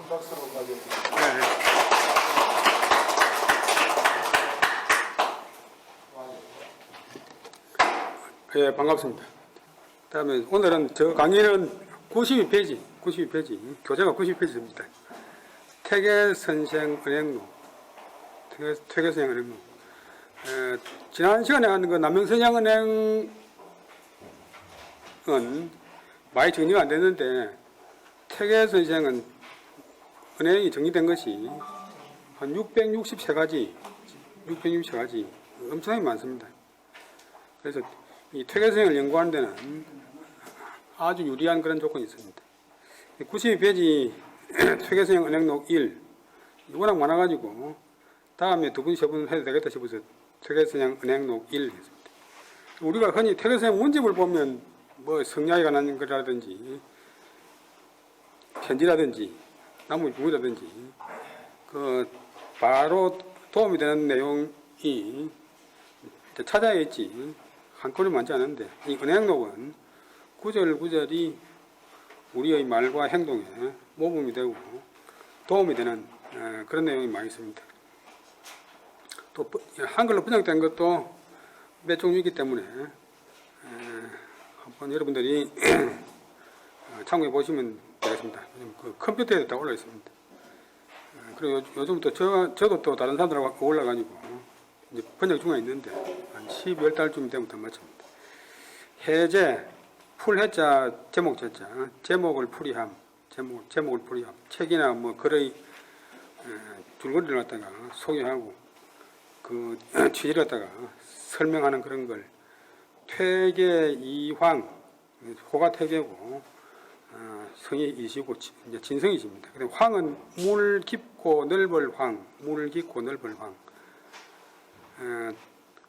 큰 박수로 가져옵니다. 네, 반갑습니다. 다음에 오늘은 저 강의는 92페이지, 교재가 92페이지입니다. 퇴계선생은행록, 퇴계선생은행록. 지난 시간에 한 그 남명선양은행은 많이 정리가 안 됐는데, 퇴계선생은 은행이 정리된 것이 한 663가지 엄청나게 많습니다. 그래서 이 퇴계선생을 연구하는 데는 아주 유리한 그런 조건이 있습니다. 92페이지 퇴계선생 은행록 1 워낙 많아가지고 다음에 두 분, 세 분 해도 되겠다 싶어서 퇴계선생 은행록 1 했습니다. 우리가 흔히 퇴계선생 문집을 보면 뭐 성리학에 관한 거라든지 편지라든지 나무 주문이라든지 그 바로 도움이 되는 내용이 찾아야 있지 한꺼번에 많지 않은데, 이 은행록은 구절구절이 우리의 말과 행동에 모범이 되고 도움이 되는 그런 내용이 많이 있습니다. 또 한글로 번역된 것도 몇 종류이기 때문에 한번 여러분들이 참고해 보시면 되겠습니다. 그 컴퓨터에 다 올라 있습니다. 그리고 요즘부터 저도 또 다른 사람들하고 올라가지고 이제 번역 중에 있는데 한 12월 달쯤 되면 다 마칩니다. 해제, 풀해자, 제목제자, 제목을 풀이함, 제목을 풀이함. 책이나 뭐 글의 줄거리를 갖다가 소개하고 그 취지를 갖다가 설명하는 그런 걸 퇴계 이황, 호가 퇴계고 성이 이시고 이제 진성이십니다. 근데 황은 물 깊고 넓을 황, 물 깊고 넓을 황.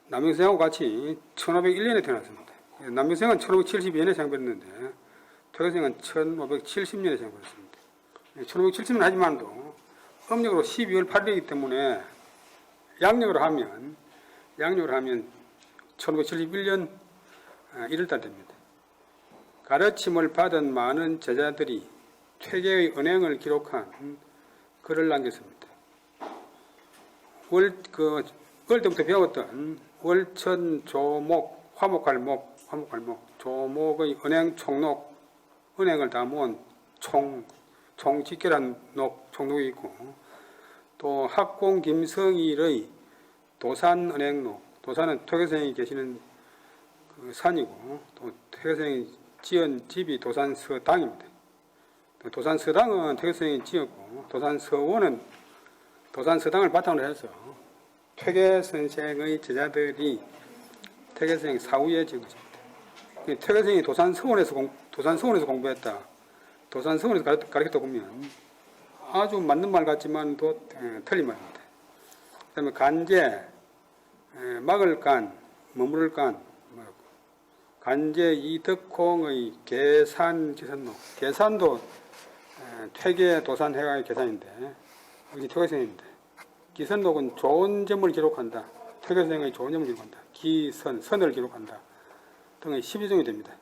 남명생하고 같이 1501년에 태어났습니다. 남명생은 1572년에 생별했는데 퇴계생은 1570년에 생별했습니다. 1570년 하지만도 음력으로 12월 8일이기 때문에 양력으로 하면 1571년 1월달 됩니다. 가르침을 받은 많은 제자들이 퇴계의 은행을 기록한 글을 남겼습니다. 어릴 때부터 배웠던 월천, 조목, 화목할목, 조목의 은행 총록, 은행을 다 모은 총직결한 총록이 있고, 또 학공 김성일의 도산은행록, 도산은 퇴계선생이 계시는 그 산이고, 또 퇴계선생이 지은 집이 도산서당입니다. 도산서당은 퇴계선생이 지었고, 도산서원은 도산서당을 바탕으로 해서 퇴계선생의 제자들이 퇴계선생 사후에 지은 것입니다. 퇴계선생이 도산서원에서 공부했다, 도산서원에서 가르쳤다 보면 아주 맞는 말 같지만 또 틀린 말입니다. 그 다음에 간제, 막을 간, 머무를 간, 간제 이덕콩의 계산지선록, 계산도 퇴계 도산회가의 계산인데 여기 퇴계선생입니다. 기선록은 좋은 점을 기록한다, 퇴계선생의 좋은 점을 기록한다, 선을 기록한다 등의 12종이 됩니다.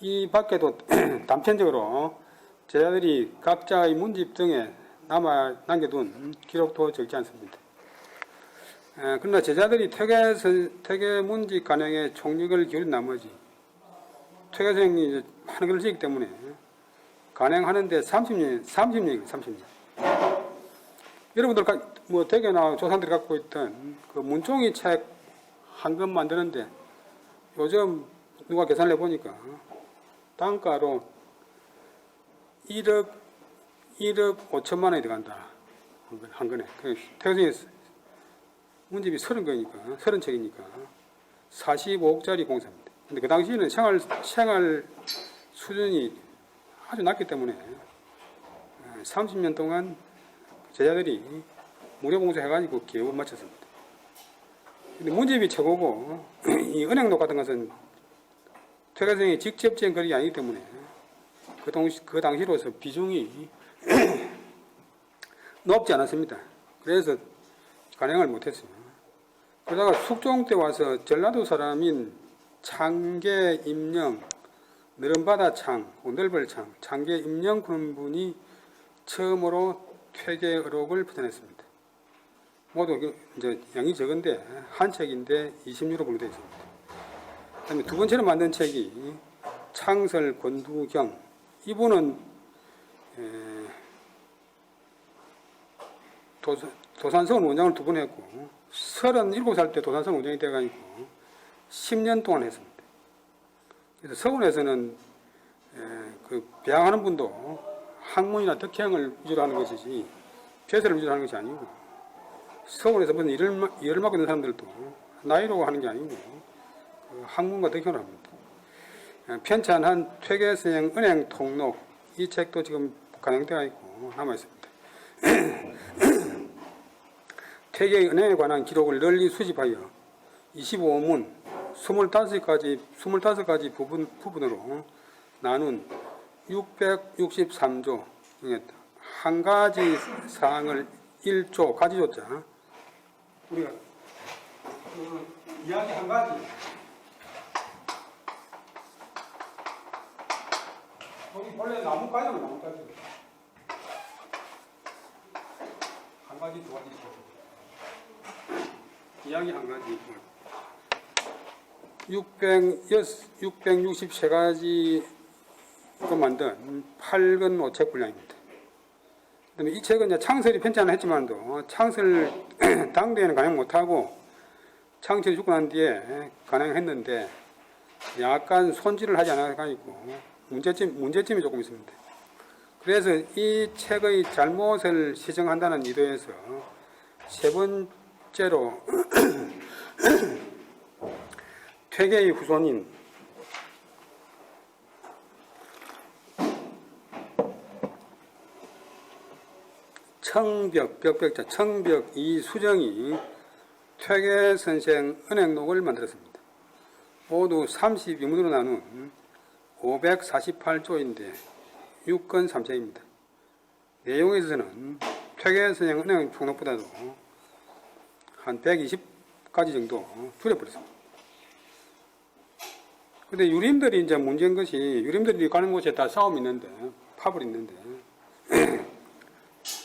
이 밖에도 단편적으로 제자들이 각자의 문집 등에 남겨둔 기록도 적지 않습니다. 그러나 제자들이 퇴계 문집 간행에 총력을 기울인 나머지 퇴계선생이 많은 글을 쓰기 때문에 간행하는데 30년. 여러분들 뭐 대개나 조상들이 갖고 있던 그 문종이 책 한 권 만드는데 요즘 누가 계산을 해보니까 단가로 1억 5천만 원이 들어간다. 한 권에. 퇴계선생이 문집이 30책이니까 45억짜리 공사입니다. 근데 그 당시에는 생활 수준이 아주 낮기 때문에 30년 동안 제자들이 무료 공사해가지고 기업을 마쳤습니다. 근데 문집이 최고고 이 은행록 같은 것은 퇴계선생이 직접 지은 글이 아니기 때문에 그 당시로서 비중이 높지 않았습니다. 그래서 간행을 못했어요. 그러다가 숙종 때 와서 전라도 사람인 창계 임령, 느른바다 창, 넓을 창, 창계 임령 그런 분이 처음으로 퇴계 의록을 표현했습니다. 모두 이제 양이 적은데 한 책인데 20유로 분류되어 있습니다. 그다음에 두 번째로 만든 책이 창설 권두경. 이분은 도산서원 원장을 두 번 했고 37살 때 도산서원 원장이 돼가지고 10년 동안 했습니다. 그래서 서울에서는 그 배양하는 분도 학문이나 덕행을 위주로 하는 것이지 폐쇄를 위주로 하는 것이 아니고 서울에서 무슨 일을 맡고 있는 사람들도 나이로 하는 게 아니고 그 학문과 덕행을 합니다. 편찬한 퇴계선생 은행 통록 이 책도 지금 간행되어 있고 남아 있습니다. 퇴계 은행에 관한 기록을 널리 수집하여 25문 25가지 부분으로 나눈 663조 중에 한 가지 사항을 1조 가지조자 우리가 이야기 한 가지 여기 원래 나뭇가지는 나뭇가지 한 가지 두 가지 이야기 한 가지 663가지로 만든 8권 5책 분량입니다. 그다음에 이 책은 이제 창설이 편찬을 했지만도 창설 당대에는 간행 못하고 창설이 죽고 난 뒤에 간행했는데 약간 손질을 하지 않아가지고 문제점이 조금 있습니다. 그래서 이 책의 잘못을 시정한다는 의도에서 세 번째로 퇴계의 후손인 청벽 이수정이 퇴계선생 은행록을 만들었습니다. 모두 32문으로 나눈 548조인데 6권 3책입니다. 내용에 있어서는 퇴계선생 은행 총록보다도 한 120가지 정도 줄여버렸습니다. 근데 유림들이 이제 문제인 것이 유림들이 가는 곳에 다 싸움이 있는데 파벌이 있는데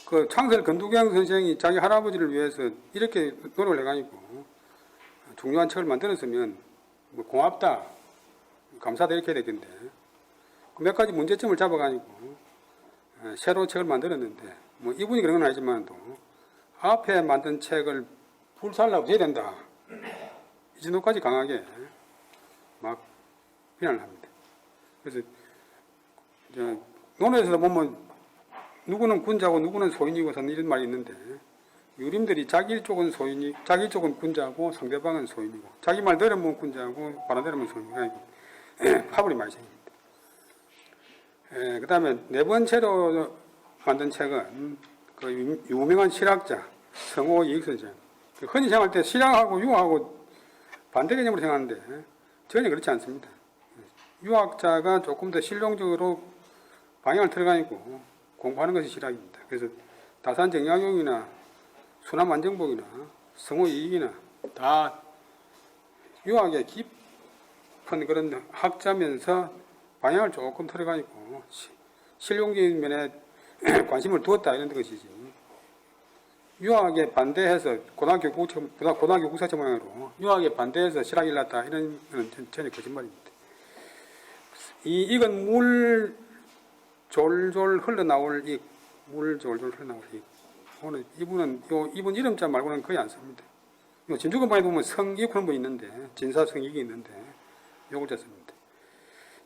그 창설 권두경 선생이 자기 할아버지를 위해서 이렇게 노력을 해가지고 중요한 책을 만들었으면 뭐 고맙다 감사다 이렇게 해야 되겠는데 몇 가지 문제점을 잡아가지고 새로 책을 만들었는데 뭐 이분이 그런 건 아니지만도 앞에 만든 책을 불살라고 해야 된다 이 정도까지 강하게 막 비난을 합니다. 그래서 논어에서 보면 누구는 군자고 누구는 소인이고 이런 말이 있는데 유림들이 자기 쪽은 군자고 상대방은 소인이고 자기 말 들으면 군자고 바람 들으면 소인이고 파벌이 많이 생깁니다. 그 다음에 네 번째로 만든 책은 그 유명한 실학자 성호 이익선생. 흔히 생각할 때 실학하고 유학하고 반대 개념으로 생각하는데 전혀 그렇지 않습니다. 유학자가 조금 더 실용적으로 방향을 틀어가지고 공부하는 것이 실학입니다. 그래서 다산정약용이나 수남안정복이나 성호이익이나 다 유학에 깊은 그런 학자면서 방향을 조금 틀어가지고 실용적인 면에 관심을 두었다 이런 것이지 유학에 반대해서 고등학교 국사처 모양으로 유학에 반대해서 실학이 일났다 이런 건 전혀 거짓말입니다. 이건 물 졸졸 흘러나올 오늘 이분 이름자 말고는 거의 안 씁니다. 진주권방에 보면 성익 그런 분 있는데 진사성익이 있는데 요걸 썼습니다.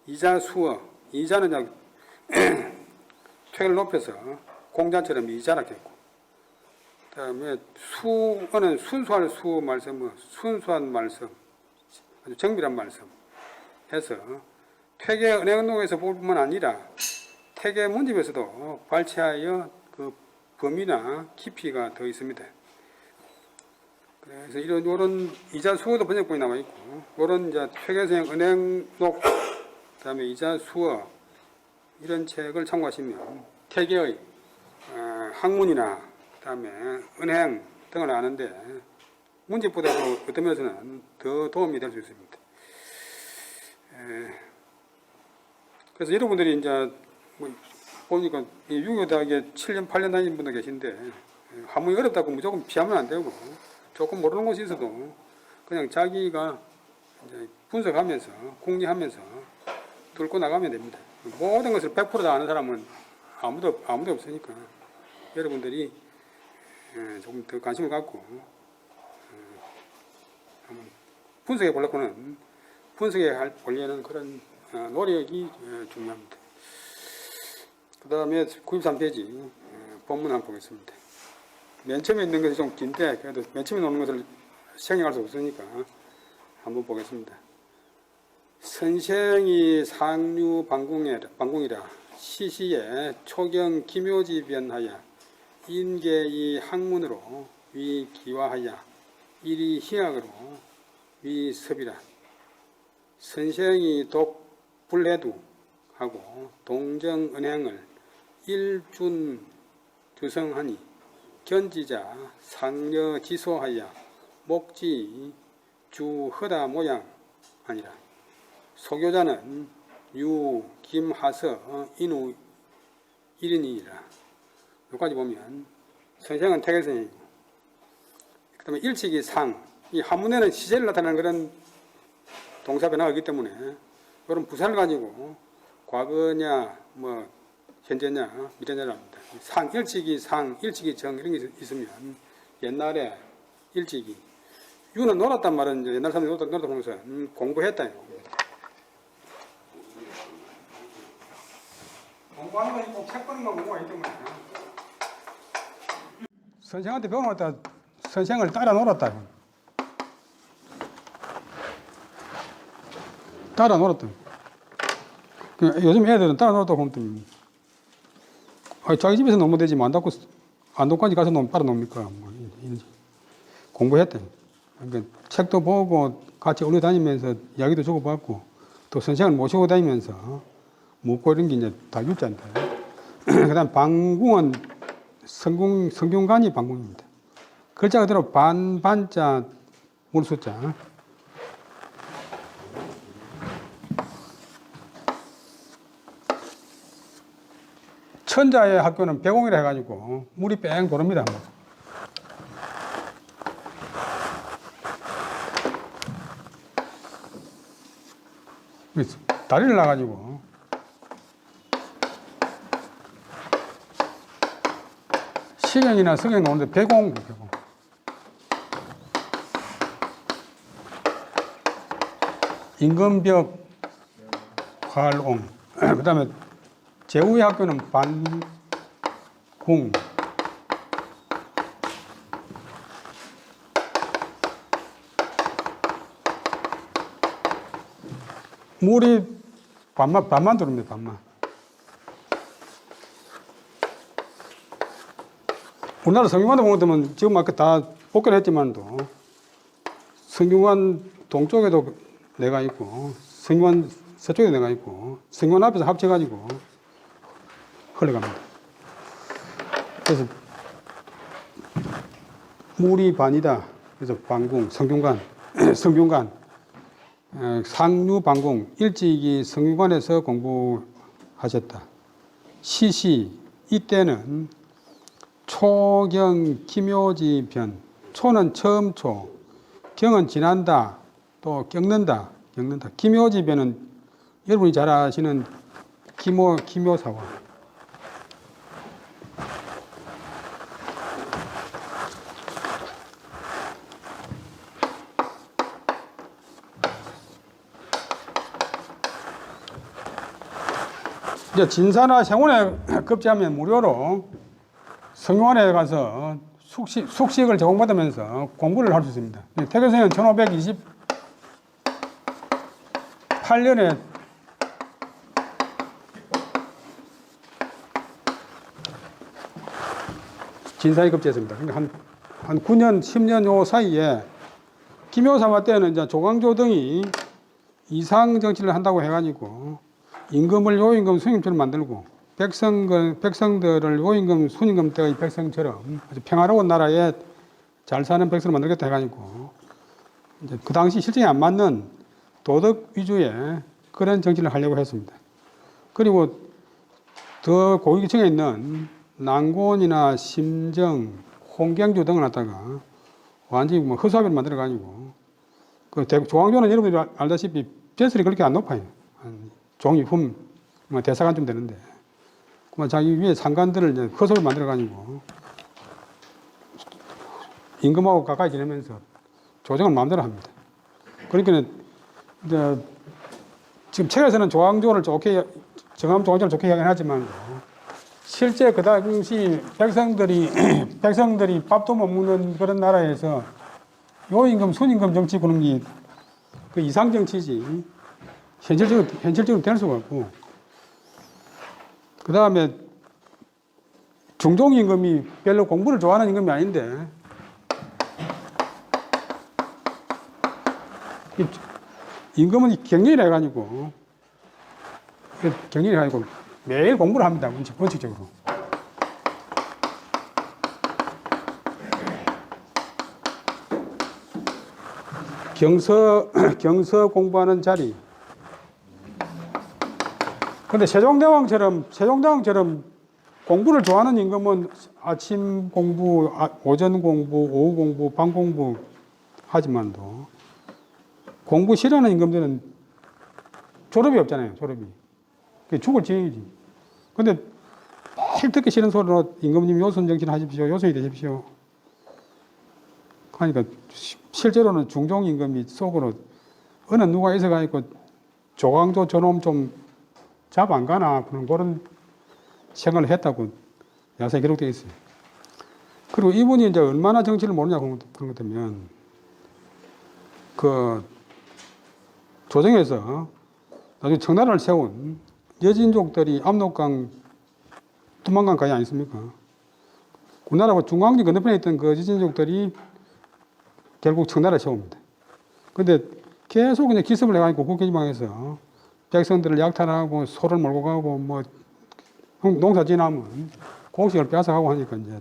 이자 수어 이자는 퇴를 높여서 공자처럼 이자라고 했고 그 다음에 수어는 순수할 수 말씀 순수한 말씀 아주 정밀한 말씀 해서 퇴계 은행록에서 볼 뿐만 아니라 퇴계 문집에서도 발췌하여 그 범위나 깊이가 더 있습니다. 그래서 이런 이자 수어도 번역본이 나와 있고 이런 이제 퇴계선생 은행록 그다음에 이자 수어 이런 책을 참고하시면 퇴계의 학문이나 그다음에 은행 등을 아는데 문집보다도 어떤 면에서는 더 도움이 될 수 있습니다. 그래서 여러분들이 이제 뭐 보니까 6.25 대학에 7년, 8년 다니는 분도 계신데 한문이 어렵다고 무조건 피하면 안 되고 조금 모르는 곳이 있어도 그냥 자기가 이제 분석하면서 궁리하면서 뚫고 나가면 됩니다. 모든 것을 100%다 아는 사람은 아무도 없으니까 여러분들이 조금 더 관심을 갖고 한번 분석해 보려고는 분석해 보려는 그런 노력이 중요합니다. 그 다음에 93페이지 본문 한번 보겠습니다. 맨 처음에 있는 것이 좀 긴데 그래도 맨 처음에 놓는 것을 생략할 수 없으니까 한번 보겠습니다. 선생이 상류 방궁이라 시시에 초경 기묘지변하여 인계의 학문으로 위기화하여 일이 희학으로 위섭이라. 선생이 독불해두 하고 동정은행을 일준주성하니 견지자 상려지소하여 목지 주허다 모양 아니라. 소교자는 유 김하서 인우 1인이라. 여기까지 보면 선생은 태계선생이고 그 다음에 일치기 상, 이 한문에는 시제를 나타내는 그런 동사 변화가 있기 때문에 이런 부사를 가지고 과거냐 뭐 현재냐 미래냐를 합니다. 상, 일치기 상, 일치기 정 이런 게 있으면 옛날에 일치기 유는 놀았단 말은 이제 옛날 사람들이 놀았다 보면서 공부했다 이거. 공부하는 것이 꼭 책 보는 거 공부가 있기 때문에 선생한테 배워놓았다 선생을 따라 놀았다. 따라 놀았다. 요즘 애들은 따라 놀았다고 하면 자기 집에서 놀면 되지만 안동까지 가서 따라 놉니까? 뭐, 공부했다. 그러니까 책도 보고 같이 어울려 다니면서 이야기도 주고받고 또 선생을 모시고 다니면서 묻고 이런 게 이제 다 유자인데 그 다음 방궁은 성균관이 방궁입니다. 글자 그대로 반자 물숫자. 천자의 학교는 배공이라 해가지고 물이 뺑 도릅니다. 다리를 놔가지고 시경이나 성경 나오는데 배공. 임금벽 활옹. 그 다음에 제후의 학교는 반궁. 물이 반만 들어옵니다. 반만. 우리나라 성균관도 보면 지금 아까 다 복견했지만도 성균관 동쪽에도 내가 있고 성균관 서쪽에도 내가 있고 성균관 앞에서 합쳐가지고 흘러갑니다. 그래서 물이 반이다. 그래서 방궁, 성균관, 성균관, 상류 방궁, 일찍이 성균관에서 공부하셨다. 시시, 이때는 초경 기묘지 변. 초는 처음 초, 경은 지난다, 또 겪는다. 기묘지 변은 여러분이 잘 아시는 기묘사화. 이제 진사나 생원에 급제하면 무료로 성균관에 가서 숙식을 제공받으면서 공부를 할 수 있습니다. 태교생은 1528년에 진사에 급제했습니다. 그러니까 한 9년, 10년 요 사이에 기묘사화 때는 이제 조광조 등이 이상 정치를 한다고 해가지고 임금을 요임금, 순임처럼 만들고 백성들을 요임금, 순임금 때의 백성처럼 아주 평화로운 나라에 잘 사는 백성을 만들겠다 해가지고 이제 그 당시 실정에 안 맞는 도덕 위주의 그런 정치를 하려고 했습니다. 그리고 더 고위층에 있는 난곤이나 심정, 홍경주 등을 갖다가 완전히 뭐 허수아비를 만들어가지고 그 조항조는 여러분들이 알다시피 벼슬이 그렇게 안 높아요. 한 종이 뭐 대사관쯤 되는데 그만 자기 위에 상관들을 이제 허수아비를 만들어가지고 임금하고 가까이 지내면서 조정을 마음대로 합니다. 그러니까 이제 지금 책에서는 조항조를 좋게 정함 조항조를 좋게 이야기하지만 실제 그 당시 백성들이 밥도 못 먹는 그런 나라에서 요임금, 순임금 정치 그런 게 그 이상 정치지 현실적으로 될 수가 없고 그 다음에 중종임금이 별로 공부를 좋아하는 임금이 아닌데 임금은 경륜이라 해가지고 매일 공부를 합니다. 원칙적으로. 경서 공부하는 자리. 근데 세종대왕처럼 공부를 좋아하는 임금은 아침 공부, 오전 공부, 오후 공부, 밤 공부 하지만도 공부 싫어하는 임금들은 졸업이 없잖아요. 졸업이. 죽을 지경이지. 근데 매일 듣기 싫은 소리로 임금님 요선 정신 하십시오. 요선이 되십시오. 하니까 실제로는 중종 임금이 속으로 어느 누가 있어가지고 조광조 저놈 좀 잡 안 가나 그런 생각을 했다고 야사에 기록되어 있어요. 그리고 이분이 이제 얼마나 정치를 모르냐 그런 것 때문에 그 조정에서 나중에 청나라를 세운 여진족들이 압록강 두만강 가지 아니습니까? 우리나라하고 중앙지 건너편에 있던 그 여진족들이 결국 청나라를 세웁니다. 근데 계속 그냥 기습을 해가지고 국회지방에서 백성들을 약탈하고 소를 몰고 가고 뭐 농사 지나면 곡식을 뺏어가고 하니까 이제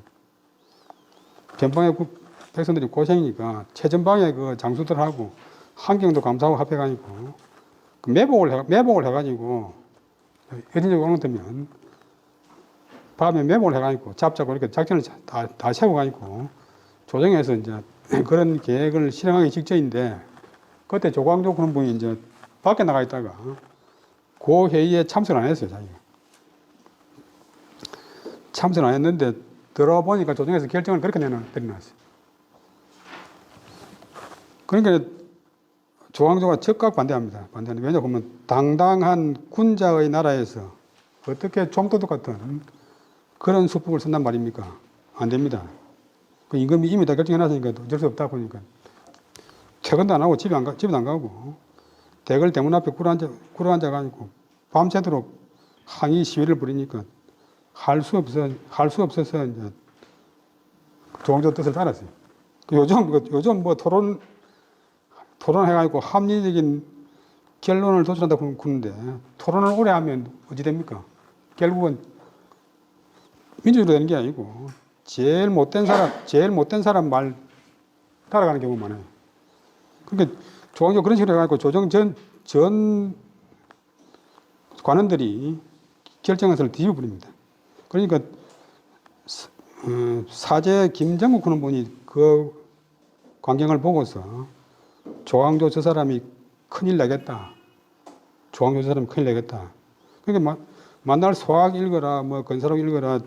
변방의 백성들이 고생이니까 최전방의 그 장수들하고 환경도 감사하고 합해가지고 그 매복을 해가지고 여진족이 오는 되면 밤에 매복을 해가지고 잡자고 이렇게 작전을 다 세워가지고 조정에서 이제 그런 계획을 실행하기 직전인데 그때 조광조 그런 분이 이제 밖에 나가 있다가 그 회의에 참석을 안 했어요, 자기가. 참석을 안 했는데 들어와 보니까 조정에서 결정을 그렇게 내려놨어요. 그러니까 조광조가 즉각 반대합니다. 왜냐하면 당당한 군자의 나라에서 어떻게 좀도둑 같은 그런 수법을 쓴단 말입니까? 안 됩니다. 그 임금이 이미 다 결정해놨으니까 어쩔 수 없다 보니까 퇴근도 안 하고 집도 안 가고 대궐 대문 앞에 꿇어앉아가지고 밤새도록 항의 시위를 벌이니까 할 수 없어서 이제 조광조 뜻을 따랐어요. 요즘 뭐 토론해가지고 합리적인 결론을 도출한다고 그러는데 토론을 오래 하면 어찌 됩니까? 결국은 민주주의로 되는 게 아니고 제일 못된 사람 말 따라가는 경우가 많아요. 그러니까 조광조 그런 식으로 해가지고 조정 전 관원들이 결정해서 뒤집어버립니다. 그러니까 사제 김정국 그런 분이 그 광경을 보고서 조광조 저 사람이 큰일 내겠다. 그러니까 만날 소학 읽어라, 뭐 건설학 읽어라,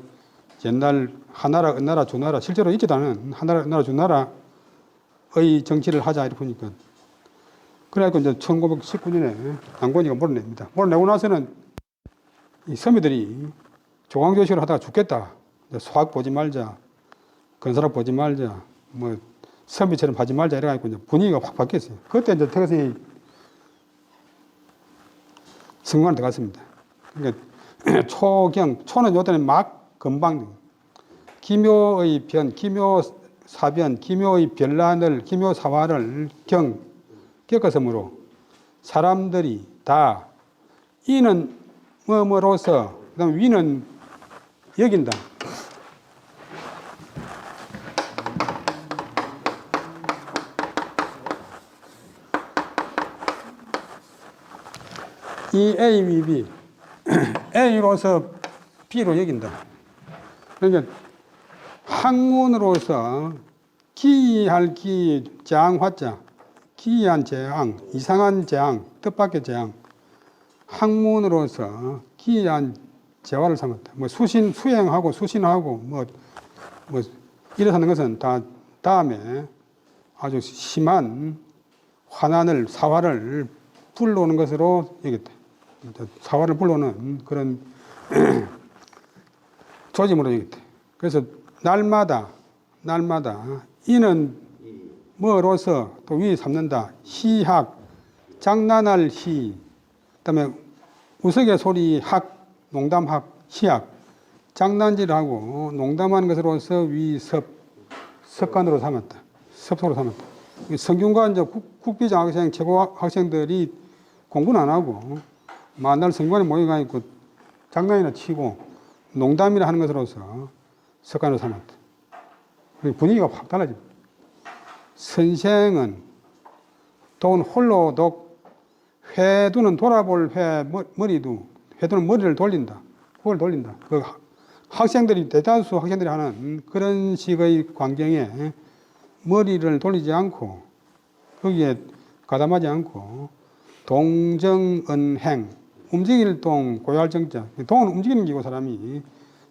옛날 하나라, 은나라, 주나라, 실제로 있지도 않은 하나라, 은나라, 주나라의 정치를 하자 이렇게 보니까 그래갖고 이제 1919년에 난곤이가 몰아냅니다. 몰아내고 나서는 이 서민들이 조광조식으로 하다가 죽겠다. 소학 보지 말자, 건설학 보지 말자, 뭐 선비처럼 하지 말자 이래가지고 이제 분위기가 확 바뀌었어요. 그때 이제 태거성이 성관을 들어갔습니다. 그러니까 초는 요때는 막 금방 기묘의 변, 기묘사변, 기묘의 변란을, 기묘사화를 겪었으므로 사람들이 다 이는 뭐뭐로서 그다음 위는 여긴다. 이 A, B, A로서 B로 여긴다. 그러니까 학문으로서 기이할 기, 재앙 화자, 기이한 재앙, 이상한 재앙, 뜻밖의 재앙. 학문으로서 기이한 재화를 삼았다. 뭐 수행하고 수신하고 뭐 이래 사는 것은 다 다음에 아주 심한 화난을, 사화를 불러오는 것으로 여겼다. 사화를 불러오는 그런 조짐으로 여겼다. 그래서 날마다 이는 뭐로서 또 위 삼는다. 희학, 장난할 희, 그다음에 우스개 소리 학, 농담학, 희학, 장난질하고 농담하는 것으로서 위섭, 습관으로 삼았다. 습소로 삼았다. 성균관 이제 국비장 학생, 최고 학생들이 공부는 안 하고 만날 성균관에 모여가지고 장난이나 치고 농담이나 하는 것으로서 습관으로 삼았다. 분위기가 확 달라집니다. 선생은 돈 홀로 독, 회두는 돌아볼 회, 머리도, 회두는 머리를 돌린다. 그걸 돌린다. 그 학생들이, 대다수 학생들이 하는 그런 식의 광경에 머리를 돌리지 않고, 거기에 가담하지 않고, 동정언행, 움직일 동, 고요할 정자. 동은 움직이는 기고 사람이,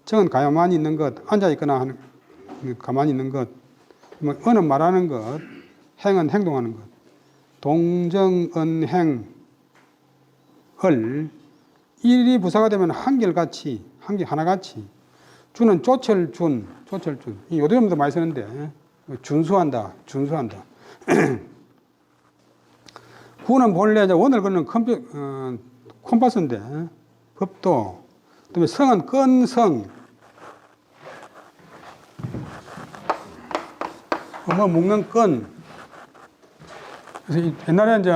정은 가만히 있는 것, 앉아있거나 하는, 가만히 있는 것, 언은 말하는 것, 행은 행동하는 것. 동정언행을 일이 부사가 되면 한결같이, 하나같이, 주는 조철준. 이 요즘도 많이 쓰는데, 준수한다. 구는 본래 원을 걷는 콤파스인데, 법도, 그다음에 성은 끈성, 뭐 묶는 끈. 그래서 옛날에 이제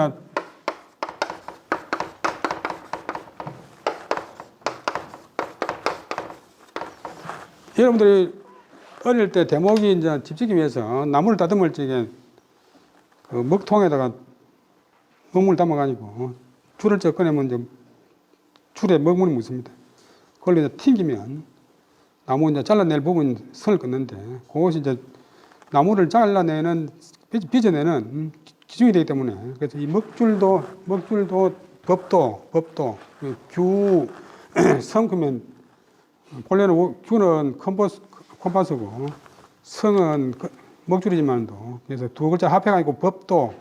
여러분들이 어릴 때 대목이 이제 집 짓기 위해서 나무를 다듬을 적에 그 먹통에다가 먹물 담아가지고 줄을 꺼내면 이제 줄에 먹물이 묻습니다. 그걸 이제 튕기면 나무 이제 잘라낼 부분 선을 끊는데 그것이 이제 나무를 잘라내는, 빚어내는 기준이 되기 때문에 그래서 이 먹줄도 법도, 규, 성크면 본래는 규는 컴파스고 성은 먹줄이지만도 그래서 두 글자 합해가지고 법도.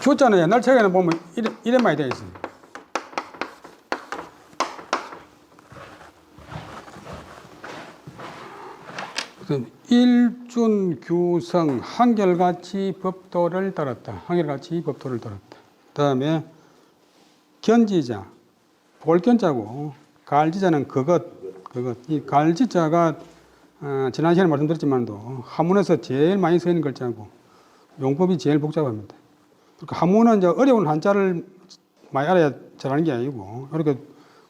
교자는 옛날 책에는 보면 이런 말이 되어 있어요. 일준규성 한결같이 법도를 따랐다. 그 다음에 견지자, 볼견자고 갈지자는 그것. 이 갈지자가 지난 시간에 말씀드렸지만도 한문에서 제일 많이 쓰이는 글자고 용법이 제일 복잡합니다. 그러니까 한문은 이제 어려운 한자를 많이 알아야 잘하는 게 아니고 이렇게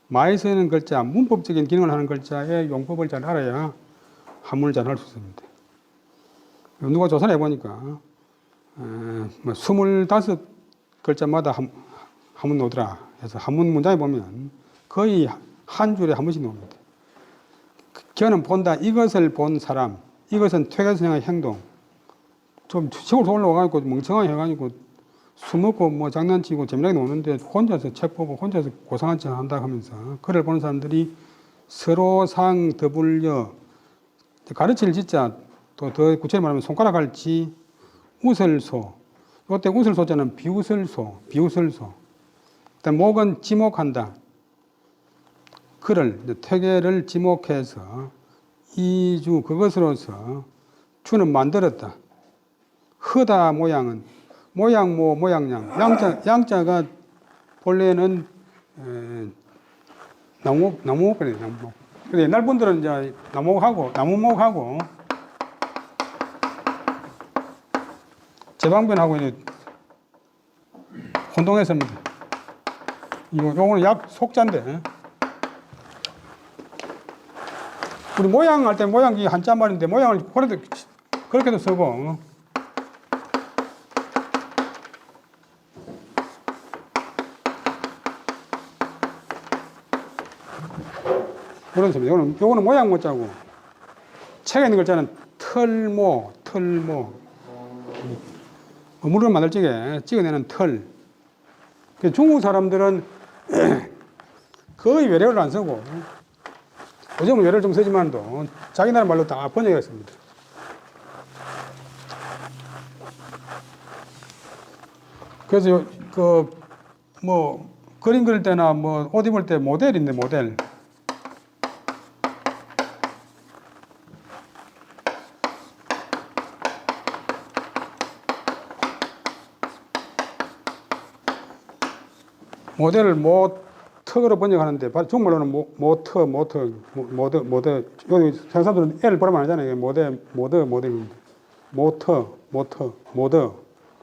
많이 쓰이는 글자, 문법적인 기능을 하는 글자의 용법을 잘 알아야 한문을 잘 할 수 있습니다. 누가 조사를 해보니까 25글자마다 한문 나오더라. 그래서 한문 문장에 보면 거의 한 줄에 한 번씩 나옵니다. 견은 본다. 이것을 본 사람. 이것은 퇴계선생의 행동. 좀 시골 올라와가지고 멍청하게 해가지고 술 먹고 뭐 장난치고 재미나게 노는데 혼자서 책 보고 혼자서 고상한 척 한다 하면서 그를 보는 사람들이 서로 상 더불려 가르칠 짓자 또 더 구체적으로 말하면 손가락 갈지 웃을소. 이때 웃을소자는 비웃을소. 그다음 목은 지목한다. 그를 퇴계를 지목해서 이주 그것으로서 주는 만들었다. 흐다 모양은 모양양 양자가 본래는 나무목이래요. 나무목. 근데 옛날 분들은 이제 나무목하고 제방변하고 이제 혼동했습니다. 요거는 약 속자인데 우리 모양 할 때 모양이 한자 말인데 모양을 그렇게도 쓰고 그런 셈입니다. 요거는 모양 모자고 책에 있는 글자는 털모. 물을 만들 적에 찍어내는 털. 중국 사람들은 거의 외래어를 안 쓰고 요즘은 외래어를 좀 쓰지만도 자기 나라 말로 다 번역했습니다. 그래서 그림 그릴 때나 옷 입을 때 모델인데 모델. 모델을 모特로 번역하는데 중국말로는 모드. 여기 사람들은 L을 발음 안 하잖아요. 모델입니다.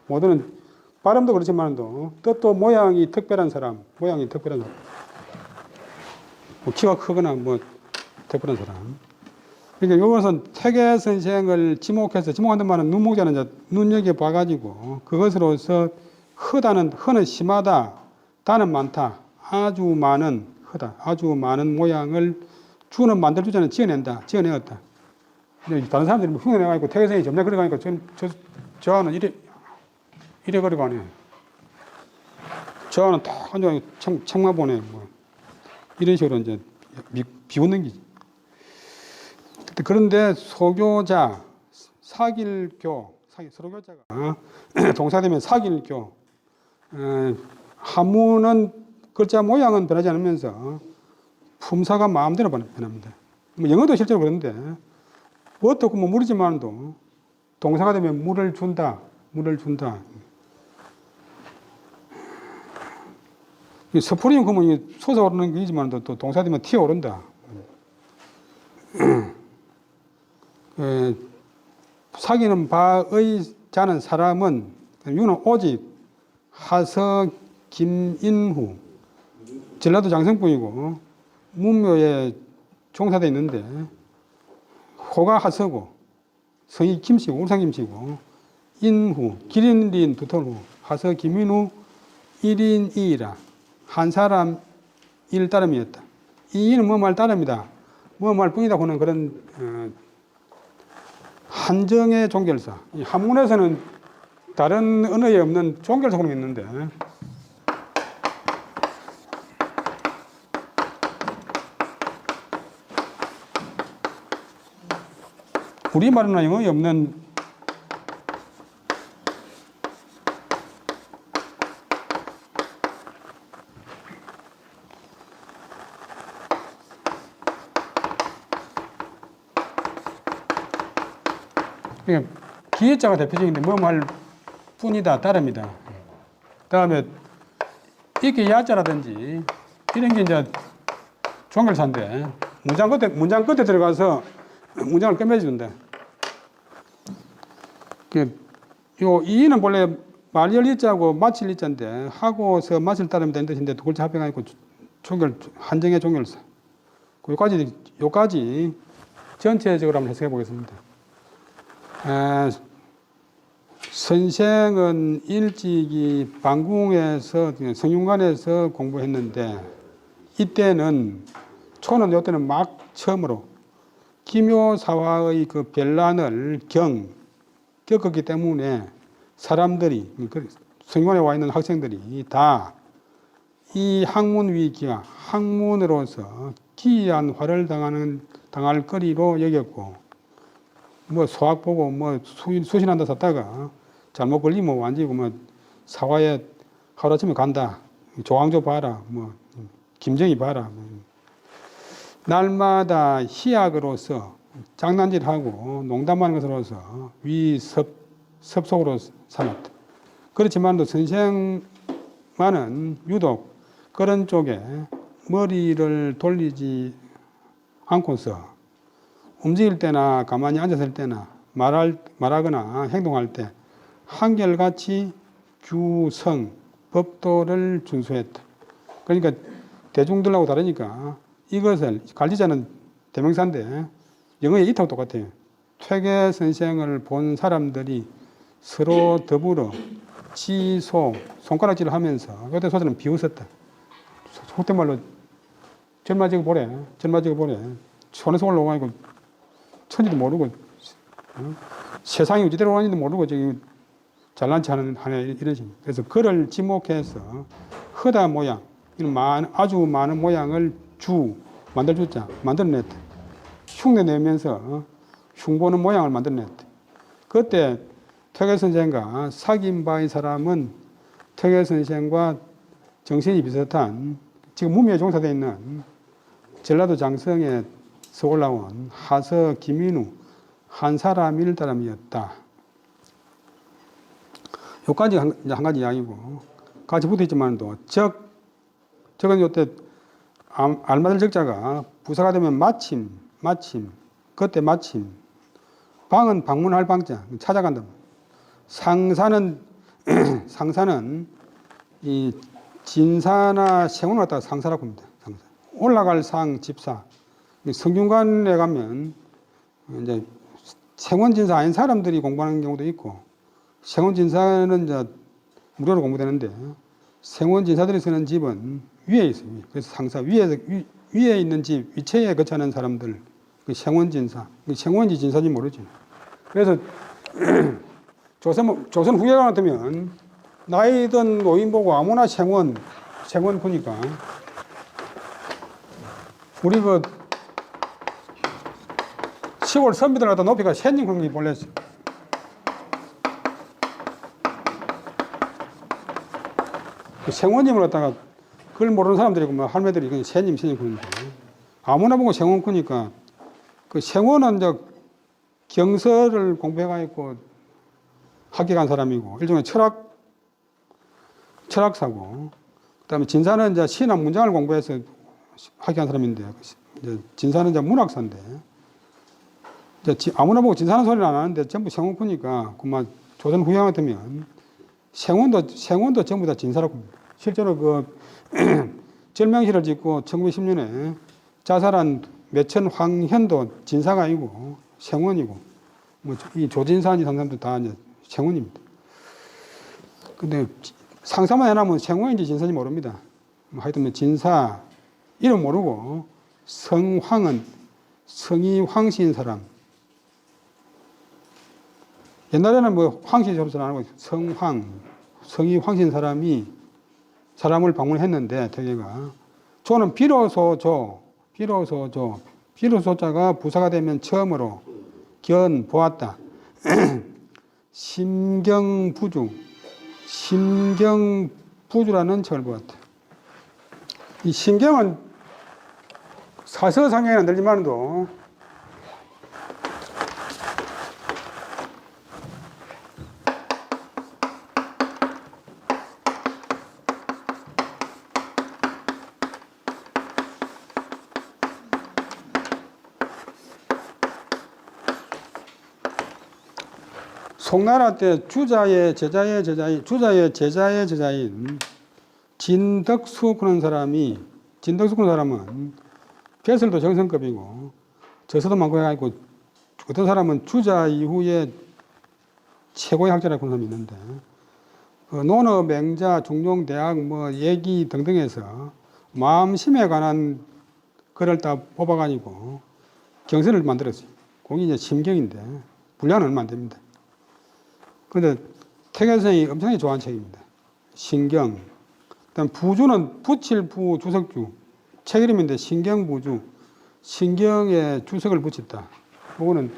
모드는 발음도 그렇지만도 뜻도 모양이 특별한 사람. 키가 크거나 특별한 사람. 그러니까 이것은 태계 선생을 지목한다는 말은 눈목자는 이제 눈여겨봐가지고 그것으로서 흔은 심하다. 다는 많다. 아주 많은 모양을 주는 만들주자는 지어내었다. 다른 사람들이 흉내내가지고 태계선이 점냐 그래가니까 저 안은 이래 걸어가네. 저 안은 딱 앉아 창만 보네. 이런 식으로 이제 비웃는 기지. 그런데 소교자, 서로교자가 동사되면 사길교. 한문은 글자 모양은 변하지 않으면서 품사가 마음대로 변합니다. 영어도 실제로 그런데 어떻고 물이지만도 동사가 되면 물을 준다. 서풀이면 그러면 솟아오르는 게 이지만도 또 동사 되면 튀어오른다. 사귀는 바의 자는 사람은 유는 오직 하서 김인후 전라도 장성분이고 문묘에 종사되어 있는데 호가 하서고 성이 김씨고 울산김씨고 인후 기린린 두털후 하서 김인후 1인 2이라 한 사람 일 따름이었다. 이 이는 뭐 말 따름이다. 뭐 말 뿐이다 하는 그런 한정의 종결사. 이 한문에서는 다른 언어에 없는 종결사가 있는데 우리말이나 영어에 없는 기해자가 대표적인데 뭐 말 뿐이다, 다릅니다. 다음에 이렇게 야자라든지 이런 게 이제 종결사인데 문장 끝에 들어가서 문장을 끝맺어준다. 요 이는 본래 말열 이자고 마칠 이자인데 하고서 맛을 따르면 되는 뜻인데 두 글자 합해가지고 한정의 종결사. 요까지 전체적으로 한번 해석해 보겠습니다. 선생은 일찍이 방궁에서 성균관에서 공부했는데 이때는 요때는 막 처음으로 기묘사화의 그 변란을 겪었기 때문에 사람들이 성균관에 와 있는 학생들이 다 이 학문 위기와 학문으로서 기이한 화를 당할 거리로 여겼고 소학 보고 수신한다 샀다가 잘못 걸리면 완전히 사화에 하루아침에 간다. 조항조 봐라. 김정희 봐라. 날마다 희약으로서 장난질하고 농담하는 것으로서 섭속으로 살았다. 그렇지만도 선생만은 유독 그런 쪽에 머리를 돌리지 않고서 움직일 때나 가만히 앉았을 때나 말하거나 행동할 때 한결같이 규성, 법도를 준수했다. 그러니까 대중들하고 다르니까 이것을 관리자는 대명사인데 영어의 이하고 똑같아요. 퇴계 선생을 본 사람들이 서로 더불어 지소 손가락질을 하면서 그때 소설은 비웃었다. 속된 말로 젊어지고 보래. 젊어지고 보래. 손에서 올라오고 천지도 모르고 세상이 어찌대로 오는지도 모르고 저기 잘난 체 하는 이러지. 그래서 그를 지목해서 허다 모양 이런 아주 많은 모양을 만들 주자 만들어냈다. 흉내내면서 흉보는 모양을 만들어냈다. 그때 퇴계 선생과 사귄 바의 사람은 퇴계 선생과 정신이 비슷한 지금 무미에 종사되어 있는 전라도 장성에서 올라온 하서 김인우 한 사람일 사람이었다. 여기까지 한 가지 이야기고 같이 붙어있지만도 적은 요때 알맞을 적자가 부사가 되면 마침 그때 마침 방은 방문할 방자 찾아간다. 상사는 이 진사나 생원을 갖다가 상사라고 합니다. 상사. 올라갈 상 집사. 성균관에 가면 이제 생원진사 아닌 사람들이 공부하는 경우도 있고 생원진사는 이제 무료로 공부되는데 생원진사들이 쓰는 집은 위에 있어요. 그래서 상사 위에 있는 집 위치에 거처하는 사람들 그 생원진사. 생원지 진사인지 모르죠. 그래서 조선 후기가 같으면 나이든 노인 보고 아무나 생원 보니까 우리 그 시골 선비들 갖다 높이가 새님 그런 게 몰랐어요. 그 생원님을 갖다가 그걸 모르는 사람들이 뭐 할매들이 그냥 새님 그러는데 아무나 보고 생원 꾸니까 그 생원은 이제 경서를 공부해가지고 합격한 사람이고 일종의 철학사고 그다음에 진사는 이제 시나 문장을 공부해서 합격한 사람인데 이제 진사는 이제 문학사인데 이제 아무나 보고 진사는 소리는 안 하는데 전부 생원 꾸니까 그만 조선 후기 같으면 생원도 전부 다 진사라고 합니다. 실제로 그 절명시를 짓고 1910년에 자살한 매천 황현도 진사가 아니고 생원이고 뭐 이 조진사니 상사도 다 이제 생원입니다. 근데 상사만 해놓으면 생원인지 진사인지 모릅니다. 하여튼 진사 이름 모르고 성황은 성이 황씨인 사람. 옛날에는 뭐 황씨 접수를 안 하고 성이 황씨인 사람이 사람을 방문했는데 퇴계가 조는 비로소자가 부사가 되면 처음으로 보았다. 심경부주라는 책을 보았다. 이 심경은 사서상에는 안 들지만도 송나라 때 주자의 제자인 진덕수 그런 사람은 개설도 정성급이고 저서도 많고 해가지고 어떤 사람은 주자 이후에 최고의 학자라고 그런 사람이 있는데 그 논어, 맹자, 중용, 대학, 뭐 얘기 등등에서 마음심에 관한 글을 다 뽑아가지고 경서를 만들었어요. 그게 이제 심경인데 분량은 얼마 안 됩니다. 그런데 퇴계 선생이 엄청나게 좋아하는 책입니다. 신경. 그다음 부주는 붙일부 주석주. 책 이름인데 신경부주. 신경에 주석을 붙였다. 그거는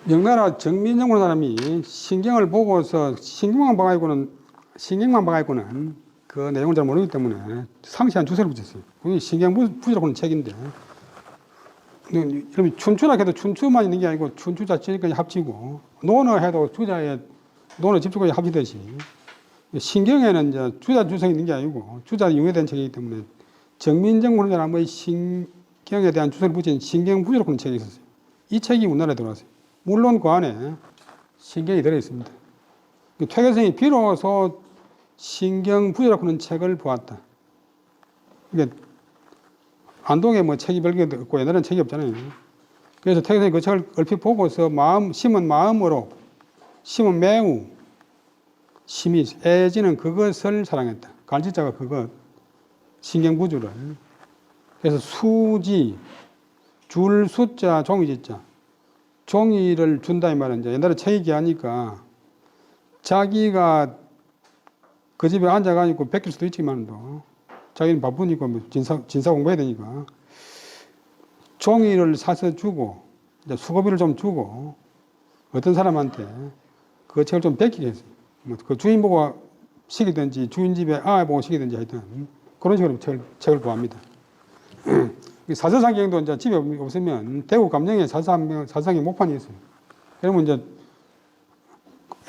명나라 정민정이라는 사람이 신경을 보고서 신경만 봐가지고는 그 내용을 잘 모르기 때문에 상세한 주석을 붙였어요. 그게 신경부주라고 하는 책인데 그럼 춘추라 해도 춘추만 있는 게 아니고 춘추 자체까지 합치고 논어 해도 주자에 논어 집주까지 합치듯이 신경에는 이제 주석이 있는 게 아니고 주자 이용에 대한 책이기 때문에 정민정 훈련자는 신경에 대한 주사를 붙인 신경부조라고 하는 책이 있었어요. 이 책이 우리나라에 들어왔어요. 물론 그 안에 신경이 들어있습니다. 퇴계선이 비로소 신경부조라고 하는 책을 보았다. 이게 안동에 뭐 책이 별게 없고 옛날에는 책이 없잖아요. 그래서 퇴계선이 그 책을 얼핏 보고서 심은 마음으로 심은 매우 심히 애지는 그것을 사랑했다. 갈지자가 그것 신경부조를. 그래서 수지 줄 숫자 종이지자 종이를 준다 이 말은 이제 옛날에 책이 귀하니까 자기가 그 집에 앉아가지고 베낄 수도 있지만도 자기는 바쁘니까 뭐 진사 공부해야 되니까 종이를 사서 주고 이제 수고비를 좀 주고 어떤 사람한테 그 책을 좀 베끼게 했어요. 뭐 그 주인 보고 시키든지 주인 집에 아이 보고 시키든지 하여튼 그런 식으로 책을 구합니다. 사서상경도 이제 집에 없으면 대구 감정에 사서상경 목판이 있어요. 그러면 이제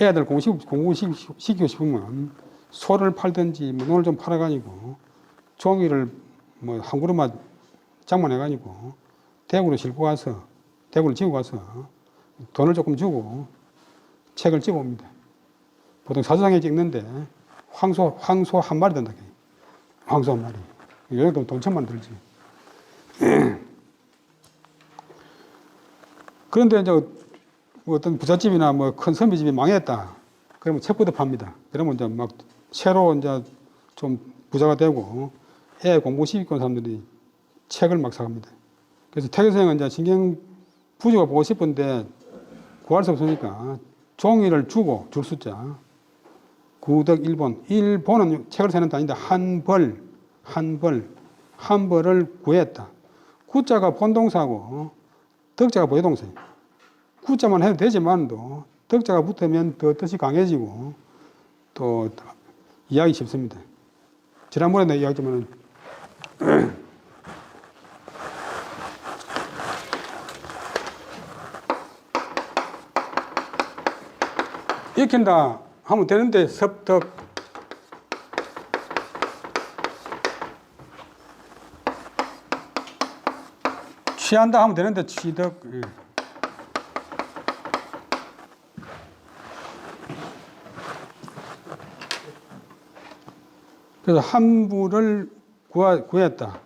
애들 공부시키고 싶으면 소를 팔든지 뭐 논을 좀 팔아가지고 종이를 뭐 한 그릇만 장만해가지고 대구를 지고 가서 돈을 조금 주고 책을 집어옵니다. 보통 사서상에 찍는데 황소 한 마리 든다. 황소 한 마리. 여기도 돈 1,000만 들지. 그런데 이제 어떤 부잣집이나 뭐 큰 선비집이 망했다. 그러면 책부터 팝니다. 그러면 이제 막 새로 이제 좀 부자가 되고 애 공부시키고 온 사람들이 책을 막 사갑니다. 그래서 퇴계선생은 이제 신경 부조가 보고 싶은데 구할 수 없으니까 종이를 주고 줄 숫자 구덕 1번. 1번은 책을 세는 단위인데 한 벌을 구했다. 구자가 본동사고 덕자가 부여동사예요. 구자만 해도 되지만도 덕자가 붙으면 더 뜻이 강해지고 또 이해하기 쉽습니다. 지난번에도 이야기했지만 익힌다 하면 되는데 섭덕 취한다 하면 되는데 취덕. 그래서 함부를 구했다.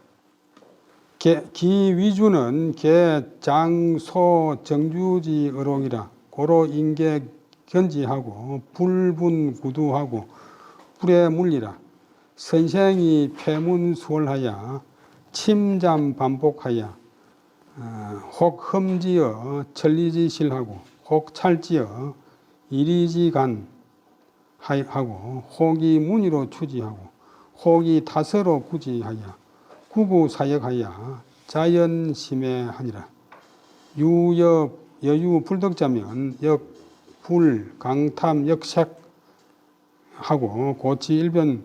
기위주는 개, 장, 소, 정주지, 어록이라 고로 인계 견지하고 불분구두하고 불에 물리라. 선생이 폐문수월하여 침잠 반복하여 혹 흠지어 천리지실하고 혹 찰지어 이리지간 하고 혹이 문의로 추지하고 혹이 다서로 구지하여 구구사역하여 자연심해하니라. 유엽 여유 불덕자면 역불 강탐 역색하고 고치 일변하여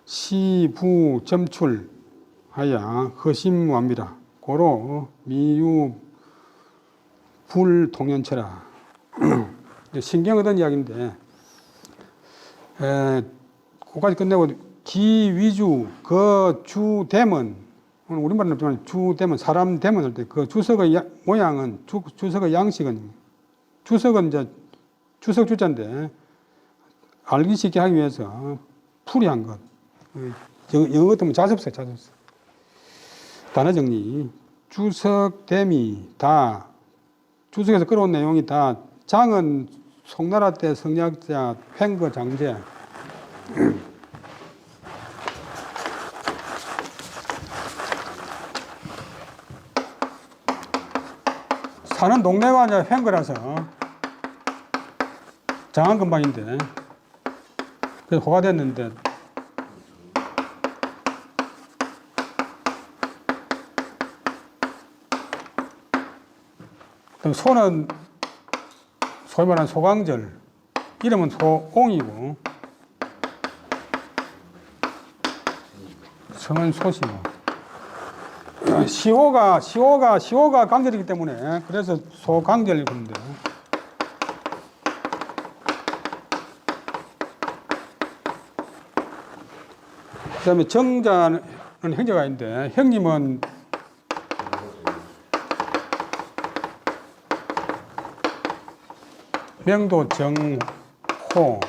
시부 점출하여 허심완미라. 고로 미유 불통연체라. 신경 얻은 이야기인데 그까지 끝내고 기위주 그 주대문 우리말은 없지만 주대문 사람 대문 할 때 그 주석의 모양은 주석의 양식은 주석은 이제 주석 주자인데 알기 쉽게 하기 위해서 풀이한 것. 영어 같으면 자습서. 단어 정리. 주석 대미 다 주석에서 끌어온 내용이 다 장은 송나라 때 성략자 횡거 장제. 사는 동네가 이제 횡거라서 장안 근방인데 그래서 호가 됐는데 소는 소위 말하는 소강절, 이름은 소옹이고 성은 소시고 시호가 강절이기 때문에 그래서 소강절이 그런데 그다음에 정자는 형제가 있는데 형님은 명도 정호,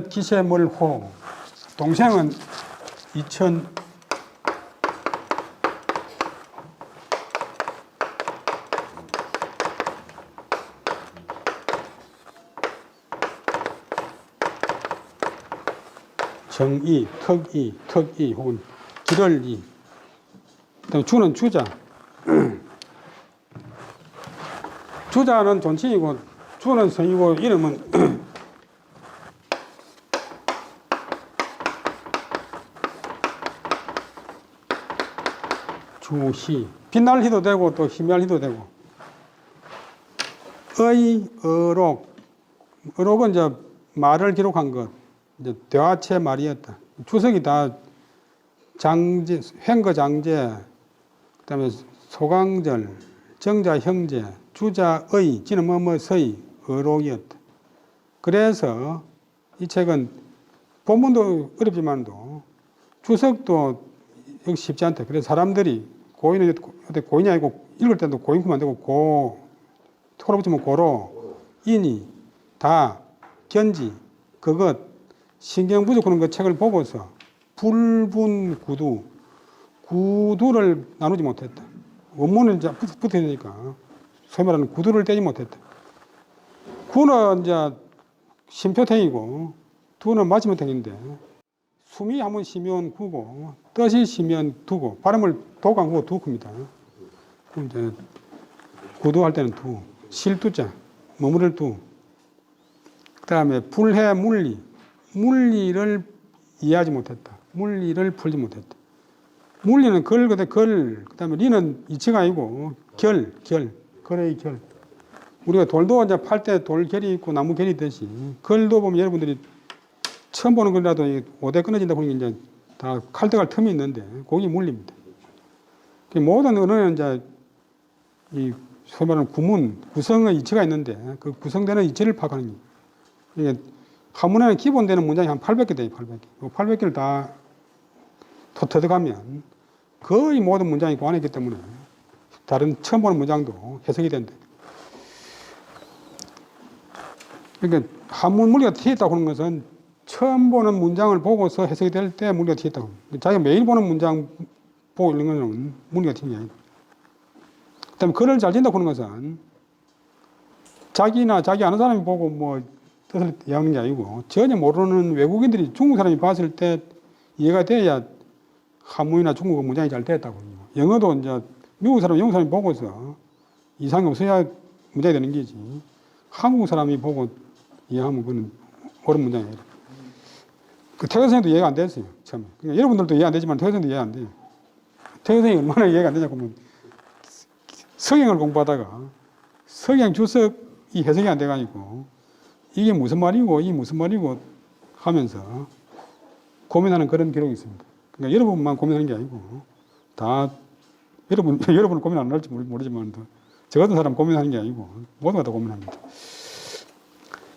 기세물호, 동생은 이천 정이, 턱이 혹은 기럴이. 그다음에 주는 주자. 주자는 존칭이고 주는 성이고 이름은 주시. 빛날 희도 되고 또 희미할 희도 되고. 의록. 의록은 이제 말을 기록한 것. 이제 대화체 말이었다. 주석이 다 장제, 횡거 장제, 그다음에 소강절, 정자 형제, 주자의, 지는 뭐뭐서의 의록이었다. 그래서 이 책은 본문도 어렵지만도 주석도 역시 쉽지 않다. 그래서 사람들이 고인은 어때 고인이 아니고 읽을 때도 고인구만 안 되고 토로 붙이면 고로, 인이, 다, 견지, 그것, 신경 부족하는 그 책을 보고서 불분 구두를 나누지 못했다. 원문은 이제 붙어야 되니까 소위 말하는 구두를 떼지 못했다. 구는 이제 심표탱이고 두는 마지못탱인데 숨이 한번 쉬면 구고 뜻이 쉬면 두고 발음을 도가 아니고 두입니다. 그럼 이제 구두할 때는 두, 실두자, 머무를 두. 그다음에 불해 물리를 이해하지 못했다. 물리를 풀지 못했다. 물리는 그다음에 리는 이치가 아니고 결의 결. 우리가 돌도 이제 팔 때 돌결이 있고 나무 결이 있듯이 걸도 보면 여러분들이 처음 보는 거라도 오대 끊어진다고 하는 게 이제 다 칼 들어갈 틈이 있는데 그게 물리입니다. 모든 언어는 이제 이 소위 말하는 구성의 이치가 있는데 그 구성되는 이치를 파악하는 거예요. 한문에는 기본되는 문장이 한 800개 돼요. 800개. 800개를 다 터득하면 거의 모든 문장이 그 안에 있기 때문에 다른 처음 보는 문장도 해석이 된다. 그러니까 한문 물리가 튀었다고 하는 것은 처음 보는 문장을 보고서 해석이 될 때 물리가 튀었다고. 자기가 매일 보는 문장 보고 읽는 것은 물리가 튀는 게 아니다. 그다음에 글을 잘 진다고 하는 것은 자기나 자기 아는 사람이 보고 뭐 뜻을 이해하는 게 아니고 전혀 모르는 외국인들이 중국 사람이 봤을 때 이해가 돼야 한문이나 중국어 문장이 잘 됐다고. 영어도 이제 미국 사람이 보고서 이상이 없어야 문장이 되는 게지. 한국 사람이 보고 이해하면 그건 옳은 문장이 아니라. 그 태교 선생님도 이해가 안 됐어요. 처음에. 그러니까 여러분들도 이해 안 되지만 태교 선생님도 이해 안 돼요. 태교 선생님이 얼마나 이해가 안 되냐고 하면 성경을 공부하다가 성경 주석이 해석이 안 돼가지고 이게 무슨 말이고 이게 무슨 말이고 하면서 고민하는 그런 기록이 있습니다. 그러니까 여러분만 고민하는 게 아니고 다 여러분은 고민 안 할지 모르지만 저 같은 사람 고민하는 게 아니고 모두가 다 고민합니다.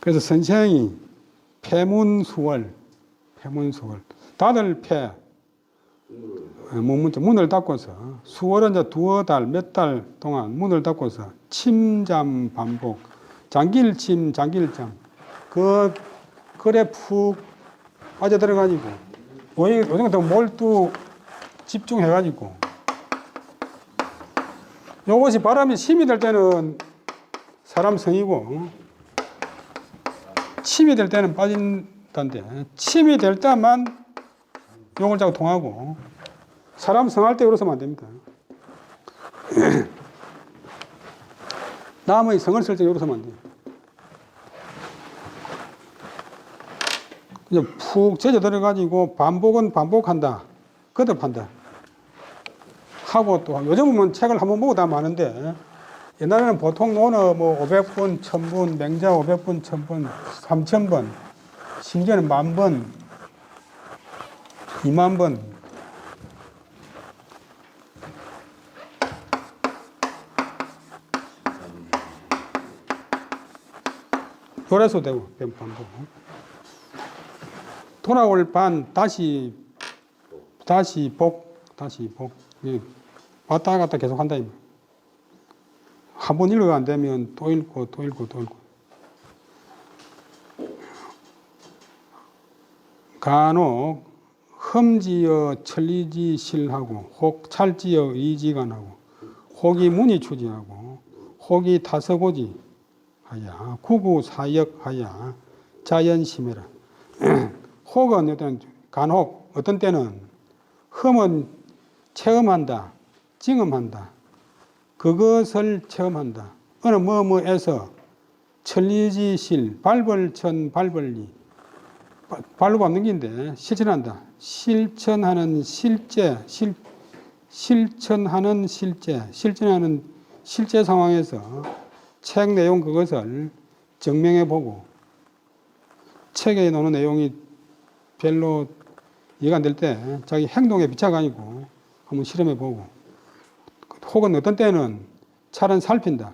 그래서 선생이 폐문수월 다들 문을 닫고서 수월은 이제 두어 달, 몇 달 동안 문을 닫고서 침잠 반복, 장길침, 장길잠 그 글에 푹 빠져들어가지고 요즘 같은 몰두 집중해가지고 요것이 바람이 심이 될 때는 사람 성이고 침이 될 때는 빠진다는데 침이 될 때만 용을 잡고 통하고 사람 성할 때 그러서면 안 됩니다. 남의 성을 쓸 때 그러서면 안 돼요. 그냥 푹 젖어들어가지고 반복은 반복한다. 거듭한다. 하고 또 요즘은 책을 한번 보고 다 많은데 옛날에는 보통 논어 뭐 500번, 1000번, 맹자 500번, 1000번, 3000번, 심지어는 10,000번, 20,000번. 교래소 되고 반복. 돌아올 반 다시 복. 왔다 갔다 계속 한다. 한 번 읽어가 안 되면 또 읽고. 간혹 흠지어 천리지 실하고 혹 찰지어 의지간하고 혹이 문의추지하고 혹이 다서고지 하야 구구사역하야 자연심해라. 혹은 간혹 어떤 때는 흠은 체험한다, 징험한다, 그것을 체험한다. 어느 뭐뭐에서 천리지실 발벌천 발벌리 발로 밟는 게인데 실천한다. 실천하는 실제 상황에서 책 내용 그것을 증명해 보고 책에 나오는 내용이 별로 이해가 안 될 때 자기 행동에 비춰가지고 한번 실험해 보고 혹은 어떤 때는 차를 살핀다.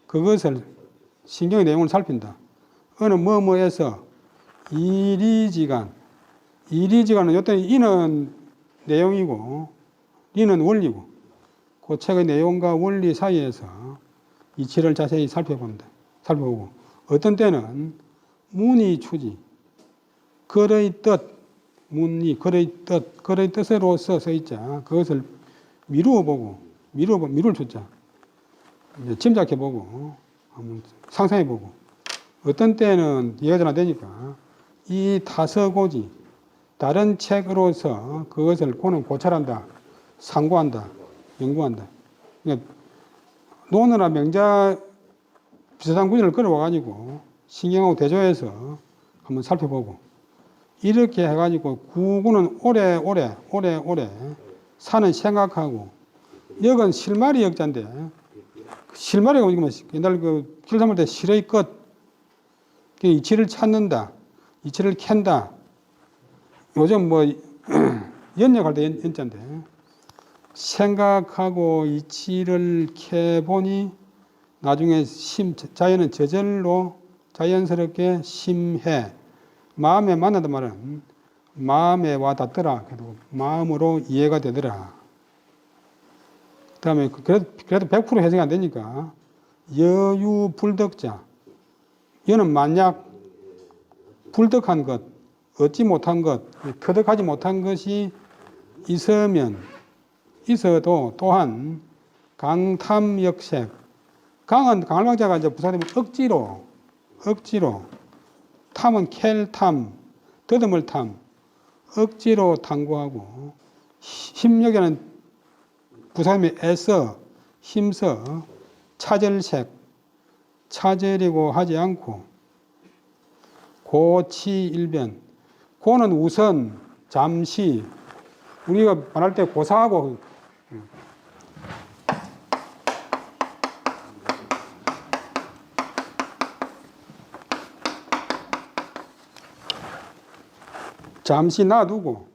그것을 신경의 내용을 살핀다. 어느 뭐뭐에서 이리지간은 요때 이는 내용이고 이는 원리고 그 책의 내용과 원리 사이에서 이치를 자세히 살펴보고 어떤 때는 문의추지 글의 뜻 글의 뜻으로서 써있자 그것을 미룰 주자 짐작해보고 한번 상상해보고 어떤 때는 이해가 잘 안 되니까 이 다서고지 다른 책으로서 그것을 고는 고찰한다, 상고한다, 연구한다. 그러니까 논어나 명자 비슷한 구절을 끌어와가지고 신경하고 대조해서 한번 살펴보고 이렇게 해가지고 구구는 오래오래 사는 생각하고 역은 실마리 역자인데 실마리가 옛날 그 길 삼을 때 실의 끝 이치를 찾는다. 이치를 캔다. 요즘 뭐 연역할 때 연자인데 생각하고 이치를 캐보니 나중에 자연은 저절로 자연스럽게 심해 마음에 만나다 말은 마음에 와 닿더라. 그래도 마음으로 이해가 되더라. 그 다음에 그래도 100% 해석이 안 되니까 여유불덕자 여는 만약 불덕한 것, 얻지 못한 것, 터득하지 못한 것이 있어도 또한 강탐역색 강은 강할방자가 이제 부사되면 억지로 탐은 캘탐, 더듬을 탐 억지로 탐구하고 힘력에는 부사되면 애써 힘써 차절색 차절이고 하지 않고 고치일변 고는 우선 잠시 우리가 말할 때 고사하고 잠시 놔두고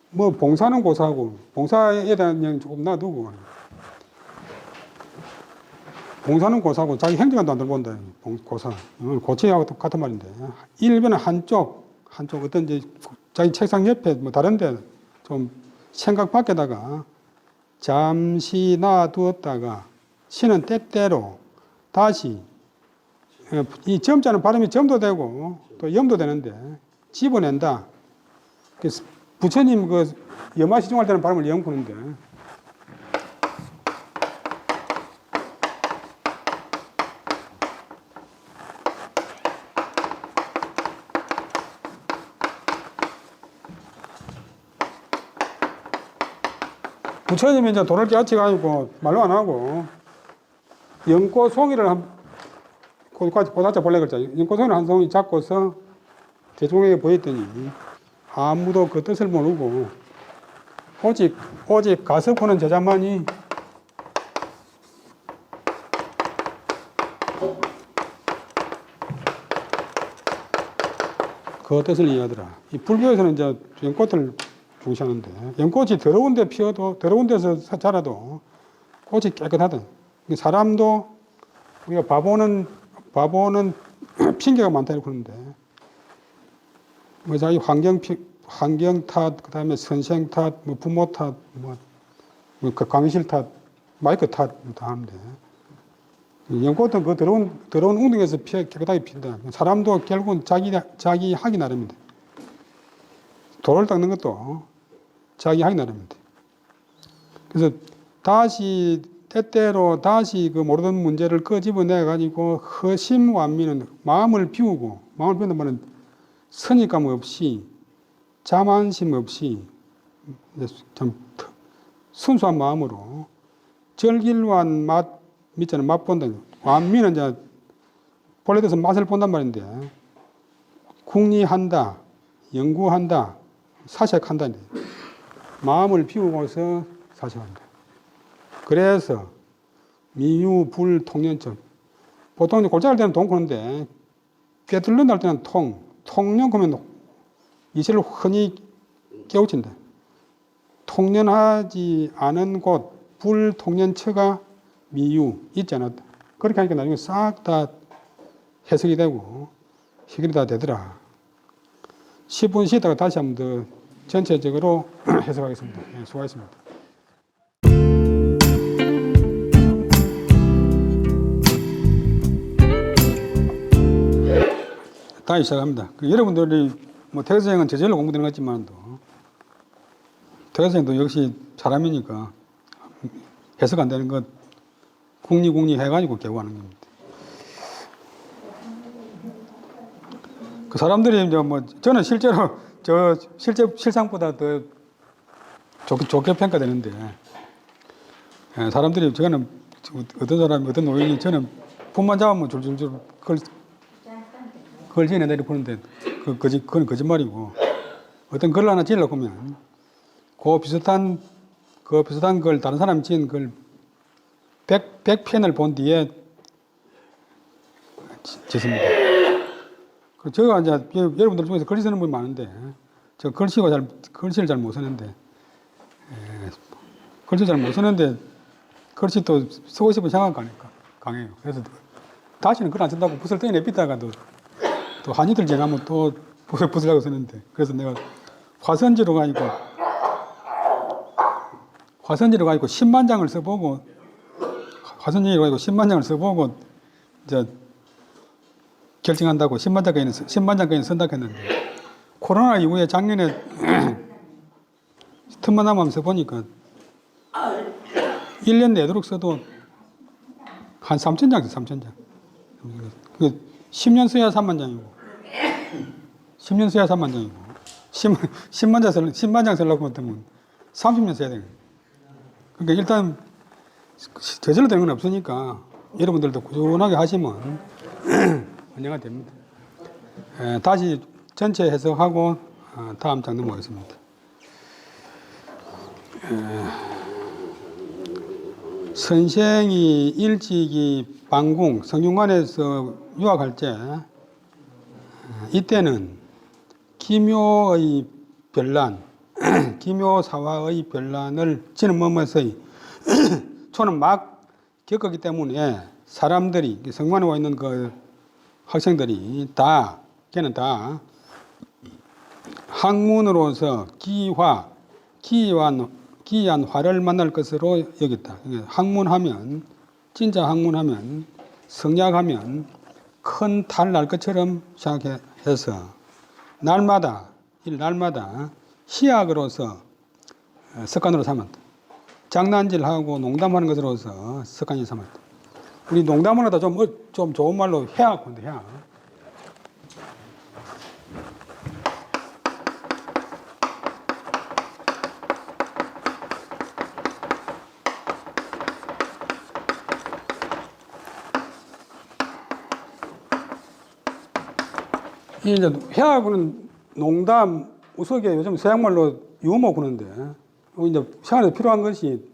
뭐 봉사는 고사하고 봉사에 대한 영 조금 놔두고 봉사는 고사하고 자기 행정관도 안 들어본다. 고사. 고치하고 똑같은 말인데. 일변은 한쪽 어떤 이제 자기 책상 옆에 뭐 다른데 좀 생각 밖에다가 잠시 놔두었다가 시는 때때로 다시 이 점자는 발음이 점도 되고 또 염도 되는데 집어낸다. 부처님 그 염화시중할 때는 발음을 영 푸는데 부처님이 이제 도를 깨우쳐 가지고 말로 안 하고 연꽃송이를 고사자 본래 글자 연꽃송이를 한 송이 잡고서 대중에게 보였더니 아무도 그 뜻을 모르고 오직 가서 보는 제자만이 그 뜻을 이해하더라. 이 불교에서는 이제 연꽃을 중시하는데 연꽃이 더러운 데 피어도 더러운 데서 자라도 꽃이 깨끗하든 사람도 우리가 바보는 바보는 핑계가 많다 이렇게 그러는데, 뭐 자기 환경 탓, 그 다음에 선생 탓, 뭐 부모 탓, 그 강의실 탓, 마이크 탓 다 하는데, 연꽃은 그 더러운 웅덩이에서 깨끗하게 핀다. 사람도 결국은 자기 하기 나름입니다. 돌을 닦는 것도 자기 하기 나름입니다. 그래서 때때로 다시 그 모르던 문제를 끄집어내 가지고 허심완미는 마음을 비우는 말은 선입감 없이 자만심 없이 참 순수한 마음으로 절길한 맛 밑에는 맛본다. 완미는 이제 본래에서 맛을 본단 말인데, 궁리한다, 연구한다, 사색한다. 마음을 비우고서 사색한다. 그래서 미유, 불, 통념점. 보통 골짜기 때는 동 그런데 꿰뚫는다 할 때는 통념 그러면 이슬을 흔히 깨우친다. 통념하지 않은 곳, 불, 통념처가 미유, 있지 않았다. 그렇게 하니까 나중에 싹 다 해석이 되고 해결이 다 되더라. 10분 쉬다가 다시 한번 더 전체적으로 해석하겠습니다. 네, 수고하셨습니다. 다시 시작합니다. 여러분들이 뭐 태교생은 저절로 공부되는 것 같지만도 태교생도 역시 사람이니까 해석 안 되는 것 궁리 해가지고 개고하는 겁니다. 그 사람들이 이제 뭐 저는 실제로 실상보다 더 좋게 평가되는데, 사람들이 저는 어떤 사람이 어떤 노인이 저는 품만 잡으면 줄줄줄 그걸 지어내다 보는데 그건 거짓말이고, 어떤 글 하나 지으려고 하면 그 비슷한 걸 다른 사람이 지은 걸 100편을 본 뒤에 짓습니다. 제가 이제 여러분들 중에서 글씨 쓰는 분이 많은데, 저 글씨를 잘 못 쓰는데, 글씨 또 쓰고 싶은 생각이 강해요. 그래서 다시는 글 안 쓴다고 붓을 떼내비다가 또 한이들 지나면 또 붓으려고 쓰는데, 그래서 내가 화선지로 가지고 10만 장을 써보고, 이제 결정한다고 10만 장까지는 쓴다고 했는데, 코로나 이후에 작년에 틈만 남으면 써보니까 1년 내도록 써도 한 3,000장, 3,000장. 10년 써야 3만 장이고, 10만 장 쓰려고 하면 30년 써야 되는 거예요. 그러니까 일단 저절로 되는 건 없으니까 여러분들도 꾸준하게 하시면 언젠가 됩니다. 다시 전체 해석하고 다음 장 넘어가겠습니다. 선생이 일찍이 방궁 성균관에서 유학할 때, 이때는 기묘의 별난, 기묘사화의 별난을 지는 몸에서의 초는 막 겪었기 때문에 사람들이, 성관에 와 있는 그 학생들이 걔는 다 학문으로서 기이한 화를 만날 것으로 여겼다. 학문하면, 진짜 학문하면, 성약하면 큰 탈 날 것처럼 생각해서 날마다 희약으로서 습관으로 삼았다. 장난질하고 농담하는 것으로서 습관이 삼았다. 우리 농담을 하다 좀 좋은 말로 해악인데, 해악. 이제 해악은 농담, 우스개 요즘 서양말로 유머 그러는데, 이제 생활에 필요한 것이,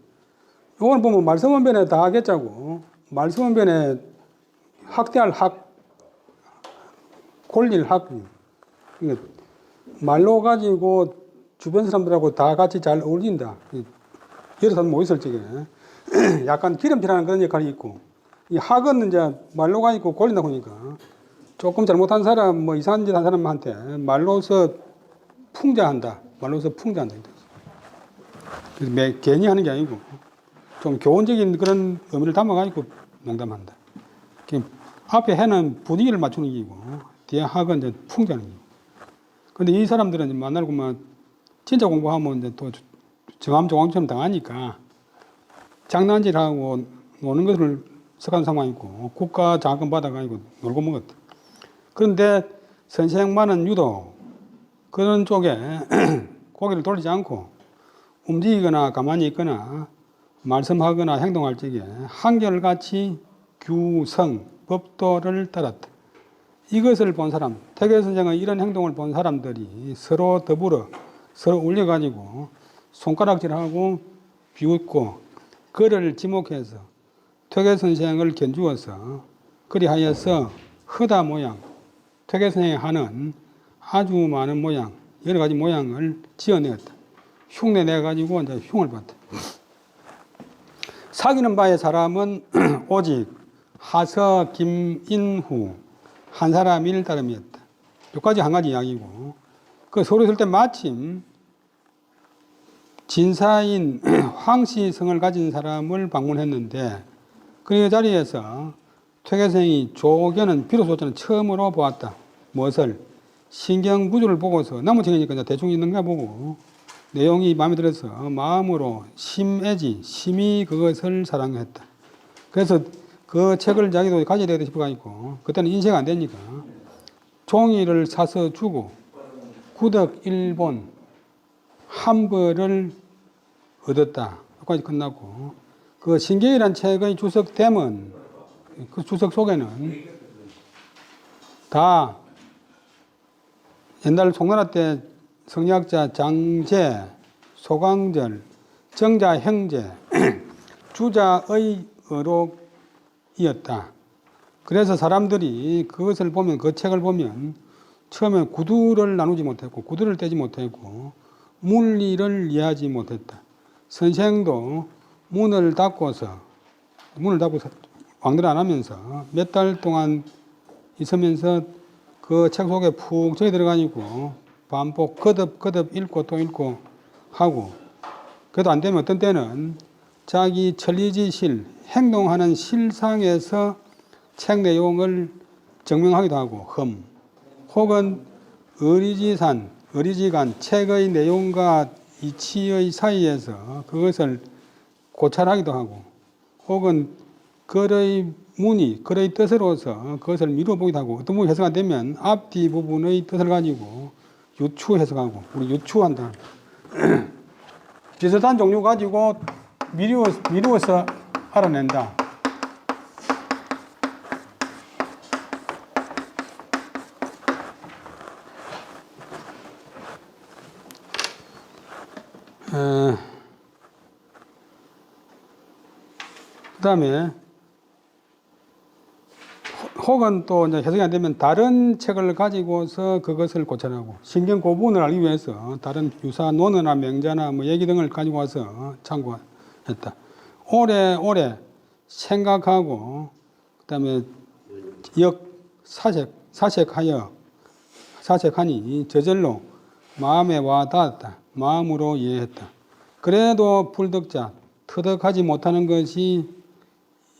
이걸 보면 말씀원변에 다 하겠자고, 말씀원변에 학대할 골릴 그러니까 말로 가지고 주변 사람들하고 다 같이 잘 어울린다. 여러 사람 모였을 적에 약간 기름칠하는 그런 역할이 있고, 이 학은 이제 말로가 있고 권리다 보니까 조금 잘못한 사람, 뭐 이상한 짓 한 사람한테 말로서 풍자한다. 말로서 풍자한다. 그래서 괜히 하는 게 아니고 좀 교훈적인 그런 의미를 담아가지고 농담한다. 앞에 해는 분위기를 맞추는 기고 뒤에 학은 이제 풍자하는 기고. 근데 이 사람들은 이제 만나고 막 진짜 공부하면 이제 또 정암종암처럼 당하니까 장난질하고 노는 것을 석한 상황이고 국가 장학금 받아가지고 놀고 먹었다. 그런데 선생만은 유독 그런 쪽에 고개를 돌리지 않고 움직이거나 가만히 있거나 말씀하거나 행동할 적에 한결같이 규성, 법도를 따랐다. 이것을 본 사람, 태계 선생의 이런 행동을 본 사람들이 서로 더불어 서로 울려가지고 손가락질하고 비웃고 그를 지목해서 퇴계 선생을 견주어서 그리하여서 허다 모양, 퇴계 선생이 하는 아주 많은 모양, 여러 가지 모양을 지어내었다. 흉내 내가지고 이제 흉을 봤다. 사귀는 바의 사람은 오직 하서 김인후 한 사람일 따름이었다. 여기까지 한 가지 이야기고, 그 서로 있을 때 마침 진사인 황씨성을 가진 사람을 방문했는데 그 자리에서 퇴계생이 조견은 비로소 저는 처음으로 보았다. 무엇을? 신경구조를 보고서 나무책이니까 대충 있는가 보고 내용이 마음에 들어서 마음으로 심히 그것을 사랑했다. 그래서 그 책을 자기도 가져야 되겠다 싶어가지고 그때는 인쇄가 안 되니까 종이를 사서 주고 구덕 1본 한 벌을 얻었다. 여기까지 끝났고 그 신경이라는 책의 주석됨은 그 주석 속에는 다 옛날 송나라 때 성리학자 장제, 소강절, 정자 형제, 주자의 어록이었다. 그래서 사람들이 그것을 보면, 그 책을 보면 처음에 구두를 나누지 못했고 구두를 떼지 못했고 물리를 이해하지 못했다. 선생도 문을 닫고 왕들 안 하면서 몇 달 동안 있으면서 그 책 속에 푹 저기 들어가니고 반복 거듭 읽고 또 읽고 하고, 그래도 안 되면 어떤 때는 자기 천리지실 행동하는 실상에서 책 내용을 증명하기도 하고 혹은 의리지간 책의 내용과 이치의 사이에서 그것을 고찰하기도 하고 혹은 글의 문의, 글의 뜻으로서 그것을 미루어 보기도 하고 어떤 부분이 해석 안 되면 앞뒤 부분의 뜻을 가지고 유추 해석하고, 우리 유추한다. 비슷한 종류 가지고 미루어서 알아낸다. 그 다음에 혹은 또 이제 해석이 안 되면 다른 책을 가지고서 그것을 고찰하고, 신경 고분을 알기 위해서 다른 유사 논어나 명자나 뭐 얘기 등을 가지고 와서 참고했다. 오래 생각하고 그다음에 사색하니 저절로 마음에 와 닿았다. 마음으로 이해했다. 그래도 불덕자 터득하지 못하는 것이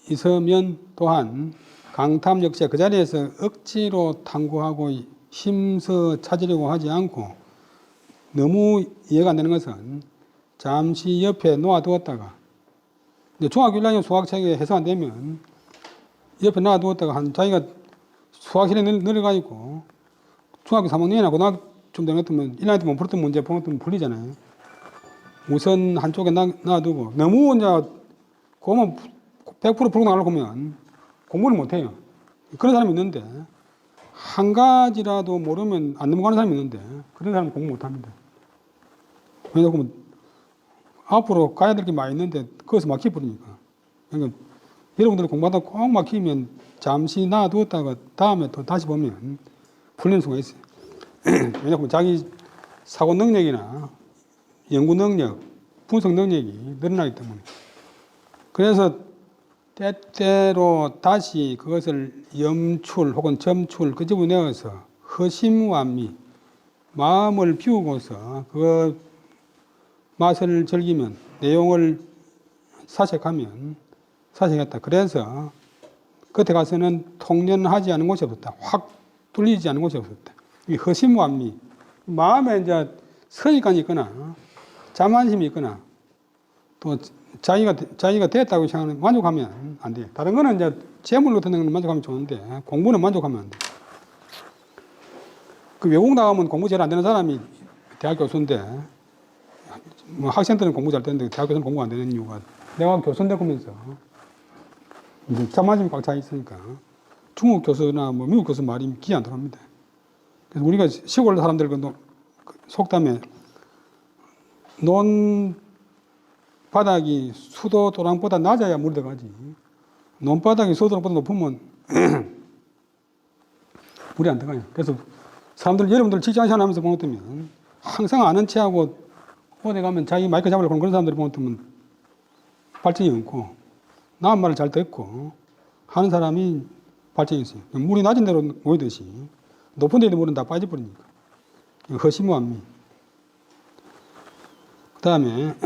있으면 또한 강탐 역시 그 자리에서 억지로 탐구하고 힘써 찾으려고 하지 않고, 너무 이해가 안 되는 것은 잠시 옆에 놓아두었다가, 중학교 1학년 수학책에 해석 안 되면 옆에 놔두었다가 자기가 수학실에 늘어가지고 중학교 3학년이나 고등학교 좀 되면 1학년 때 못 풀었던 문제 풀리잖아요. 우선 한쪽에 놔두고 너무 이제 그거만 100% 풀고 나가려고 하면 공부를 못해요. 그런 사람이 있는데, 한 가지라도 모르면 안 넘어가는 사람이 있는데 그런 사람은 공부 못합니다. 왜냐하면 앞으로 가야 될 게 많이 있는데 거기서 막혀버리니까. 그러니까 여러분들이 공부하다 꼭 막히면 잠시 놔두었다가 다음에 또 다시 보면 풀리는 수가 있어요. 왜냐하면 자기 사고 능력이나 연구 능력, 분석 능력이 늘어나기 때문에. 그래서 때때로 다시 그것을 염출 혹은 점출 끄집어내어서 허심완미 마음을 비우고서 그 맛을 즐기면 내용을 사색했다. 그래서 끝에 가서는 통련하지 않은 곳이 없었다. 확 뚫리지 않은 곳이 없었다. 이 허심완미 마음에 이제 선입관이 있거나 자만심이 있거나 또 자기가 됐다고 생각하면 만족하면 안 돼. 다른 거는 이제 재물 같은 거는 만족하면 좋은데 공부는 만족하면 안 돼. 그 외국 나가면 공부 잘 안 되는 사람이 대학 교수인데 뭐 학생들은 공부 잘 되는데 대학 교수는 공부 안 되는 이유가 내가 교수인데 보면서 이제 자만심이 꽉 차 있으니까 중국 교수나 뭐 미국 교수 말이 기에 안 들어갑니다. 그래서 우리가 시골 사람들 그 속담에 논 바닥이 수도 도랑보다 낮아야 물이 들어가지. 논바닥이 수도 도랑보다 높으면 물이 안 들어가요. 그래서 사람들, 여러분들 직장생활 하면서 보면 어떠면 항상 아는 체하고 어디 가면 자기 마이크 잡으려고 그런 사람들이 보면 어떠면 발전이 없고 남의 말을 잘 듣고 하는 사람이 발전이 있어요. 물이 낮은 데로 모이듯이 높은 데도 물은 다 빠져버리니까. 허심완미. 그 다음에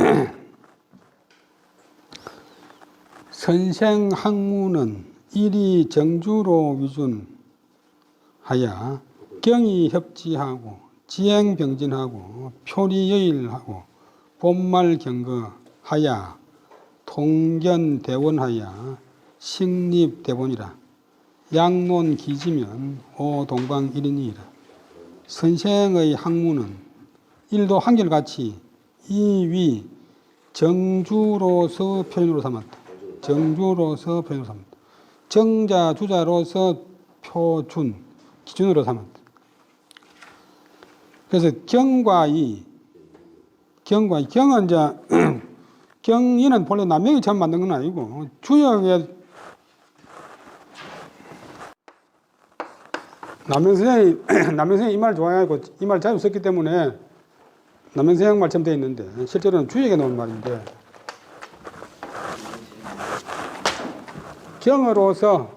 선생학문은 일이 정주로 위준하여 경이 협지하고 지행병진하고 표리여일하고 본말 경거하여 통견대원하여 식립대본이라. 양론 기지면 오동방일인이라. 선생의 학문은 일도 한결같이 이위 정주로서 표현으로 삼았다. 정주로서 표현으로 삼았다. 정자 주자로서 표준 기준으로 삼았다. 그래서 경은 이제 경이는 본래 남명이 처음 만든 건 아니고 주역에 남명 선생이 이 말 좋아하고 이 말 자주 썼기 때문에 남명 선생 말처럼 되어 있는데 실제로는 주역에 나온 말인데 경으로서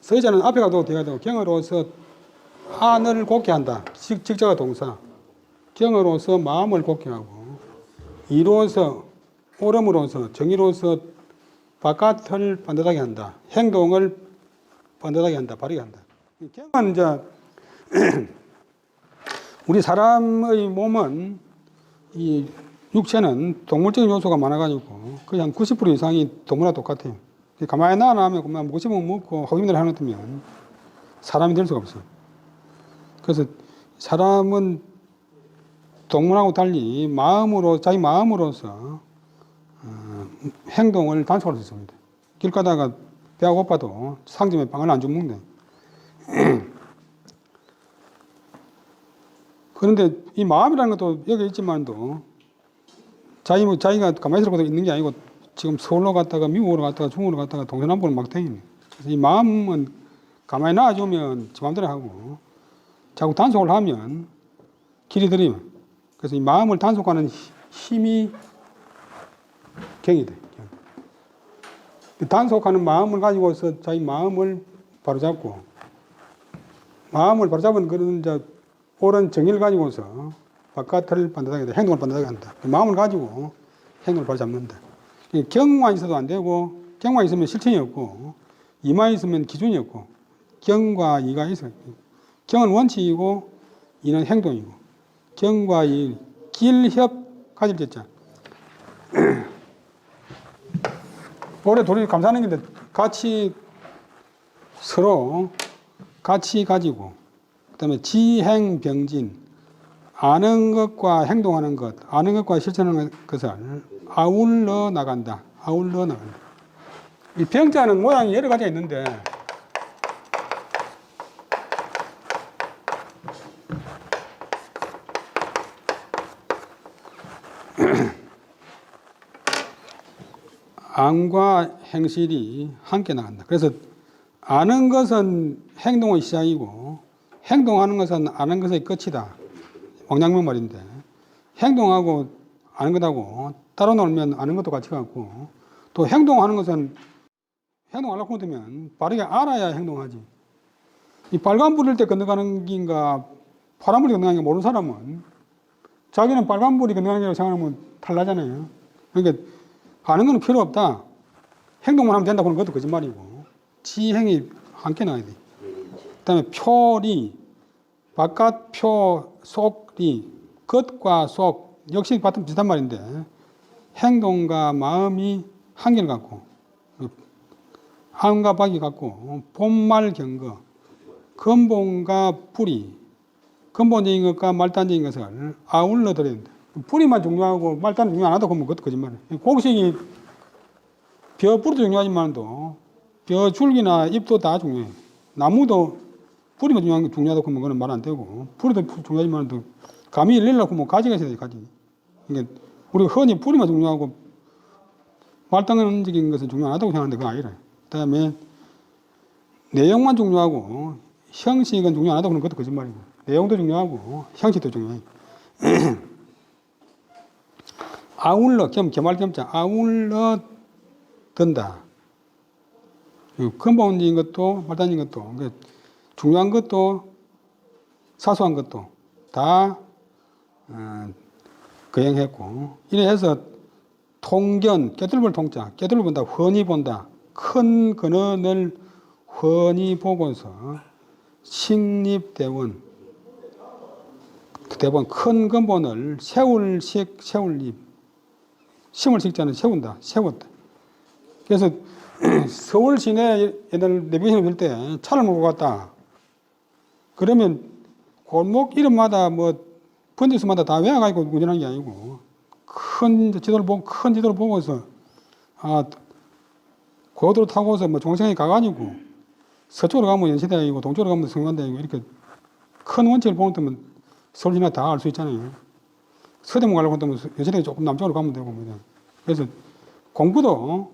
서자는 앞에 가도 돼야 되고 경으로서 안을 곱게 한다. 직자가 동사. 경으로서 마음을 곱게 하고 이로서 옳음으로서 정의로서 바깥을 반듯하게 한다. 행동을 반듯하게 한다. 바르게 한다. 경은 이제 우리 사람의 몸은 이 육체는 동물적인 요소가 많아가지고 거의 한 90% 이상이 동물과 똑같아요. 가만히 놔놓으면 그만 먹고 싶으면 먹고 하고 힘들어 하는 것들면 사람이 될 수가 없어요. 그래서 사람은 동물하고 달리 자기 마음으로서 행동을 단속할 수 있습니다. 길 가다가 배가 고파도 상점에 빵을 안 주면 먹네. 그런데 이 마음이라는 것도 여기 있지만도 자기가 가만히 있는 게 아니고 지금 서울로 갔다가 미국으로 갔다가 중국으로 갔다가 동서남북으로 막 다니네. 그래서 이 마음은 가만히 놔주면 지 마음대로 하고 자꾸 단속을 하면 길이 들어요. 그래서 이 마음을 단속하는 힘이 경이 돼. 단속하는 마음을 가지고서 자기 마음을 바로잡고 마음을 바로잡은 그런 이제 옳은 정의를 가지고서 바깥을 반듯하게 한다. 행동을 반듯하게 한다. 그 마음을 가지고 행동을 바로잡는다. 경만 있어도 안 되고 경만 있으면 실천이 없고 이만 있으면 기준이 없고 경과 이가 있어요. 경은 원칙이고 이는 행동이고 경과 이 길협 가질 졌자. 올해 둘이 감사하는 게 같이 서로 같이 가지고 그다음에 지행병진 아는 것과 행동하는 것, 아는 것과 실천하는 것을 아울러 나간다. 아울러 나간다. 이 병자는 모양이 여러 가지가 있는데 안과 행실이 함께 나간다. 그래서 아는 것은 행동의 시작이고 행동하는 것은 아는 것의 끝이다. 왕陽明말인데 행동하고 아는 것하고 따로 놀면 아는 것도 같이 같고 또 행동하는 것은 행동하려고 하면 빠르게 알아야 행동하지. 이 빨간불일 때 건너가는 긴가 파란불이 건너가는 게 모르는 사람은 자기는 빨간불이 건너가는 게 생각하면 탈나잖아요. 그러니까 가는 건 필요 없다. 행동만 하면 된다고 하는 것도 거짓말이고 지행이 함께 나야 돼. 그다음에 표리, 바깥표, 속리, 겉과 속 역시 같은 비슷한 말인데 행동과 마음이 한결 같고 함과 박이 같고 본말 경거, 근본과 뿌리, 근본적인 것과 말단적인 것을 아울러 들어야 된다. 뿌리만 중요하고 말단은 중요 안 하다고 하면 그것도 거짓말이에요. 곡식이 벼 뿌리도 중요하지만도 벼 줄기나 잎도 다 중요해요. 나무도 뿌리만 중요하다고 하면 그건 말 안 되고 뿌리도 중요하지만도 감이 열리려고 하면 가지가 있어야 돼요. 가지. 그러니까 우리가 흔히 뿌리만 중요하고 말단적인 것은 중요 안 하다고 생각하는데 그건 아니라. 그다음에 내용만 중요하고 형식은 중요 안 하다고 하는 것도 거짓말이고 내용도 중요하고 형식도 중요해요. 아울러 겸 개말겸자 아울러 든다. 근본적인 것도 말단적인 것도 그러니까 중요한 것도 사소한 것도 다 거행했고 이래 해서 통견 깨뚫을 통자 깨뚫을 본다 훤히 본다 큰 근원을 훤히 보고서 식립대원 대본 큰 근본을 세울식 세울립 심을 식자는 세운다 세웠다. 그래서 서울 시내 옛날 내비게이션 볼 때 차를 몰고 갔다. 그러면 골목 이름마다 뭐 번지수마다 다 외워가지고 운전하는 게 아니고 큰 지도를 보고서 고도로 타고서 뭐 종생에 가가지고 서쪽으로 가면 연세대이고 동쪽으로 가면 성관대이고 이렇게 큰 원칙을 보면 서울 시내 다 알 수 있잖아요. 서대문 가려고 하면 연세대 조금 남쪽으로 가면 되고 뭐. 그래서 공부도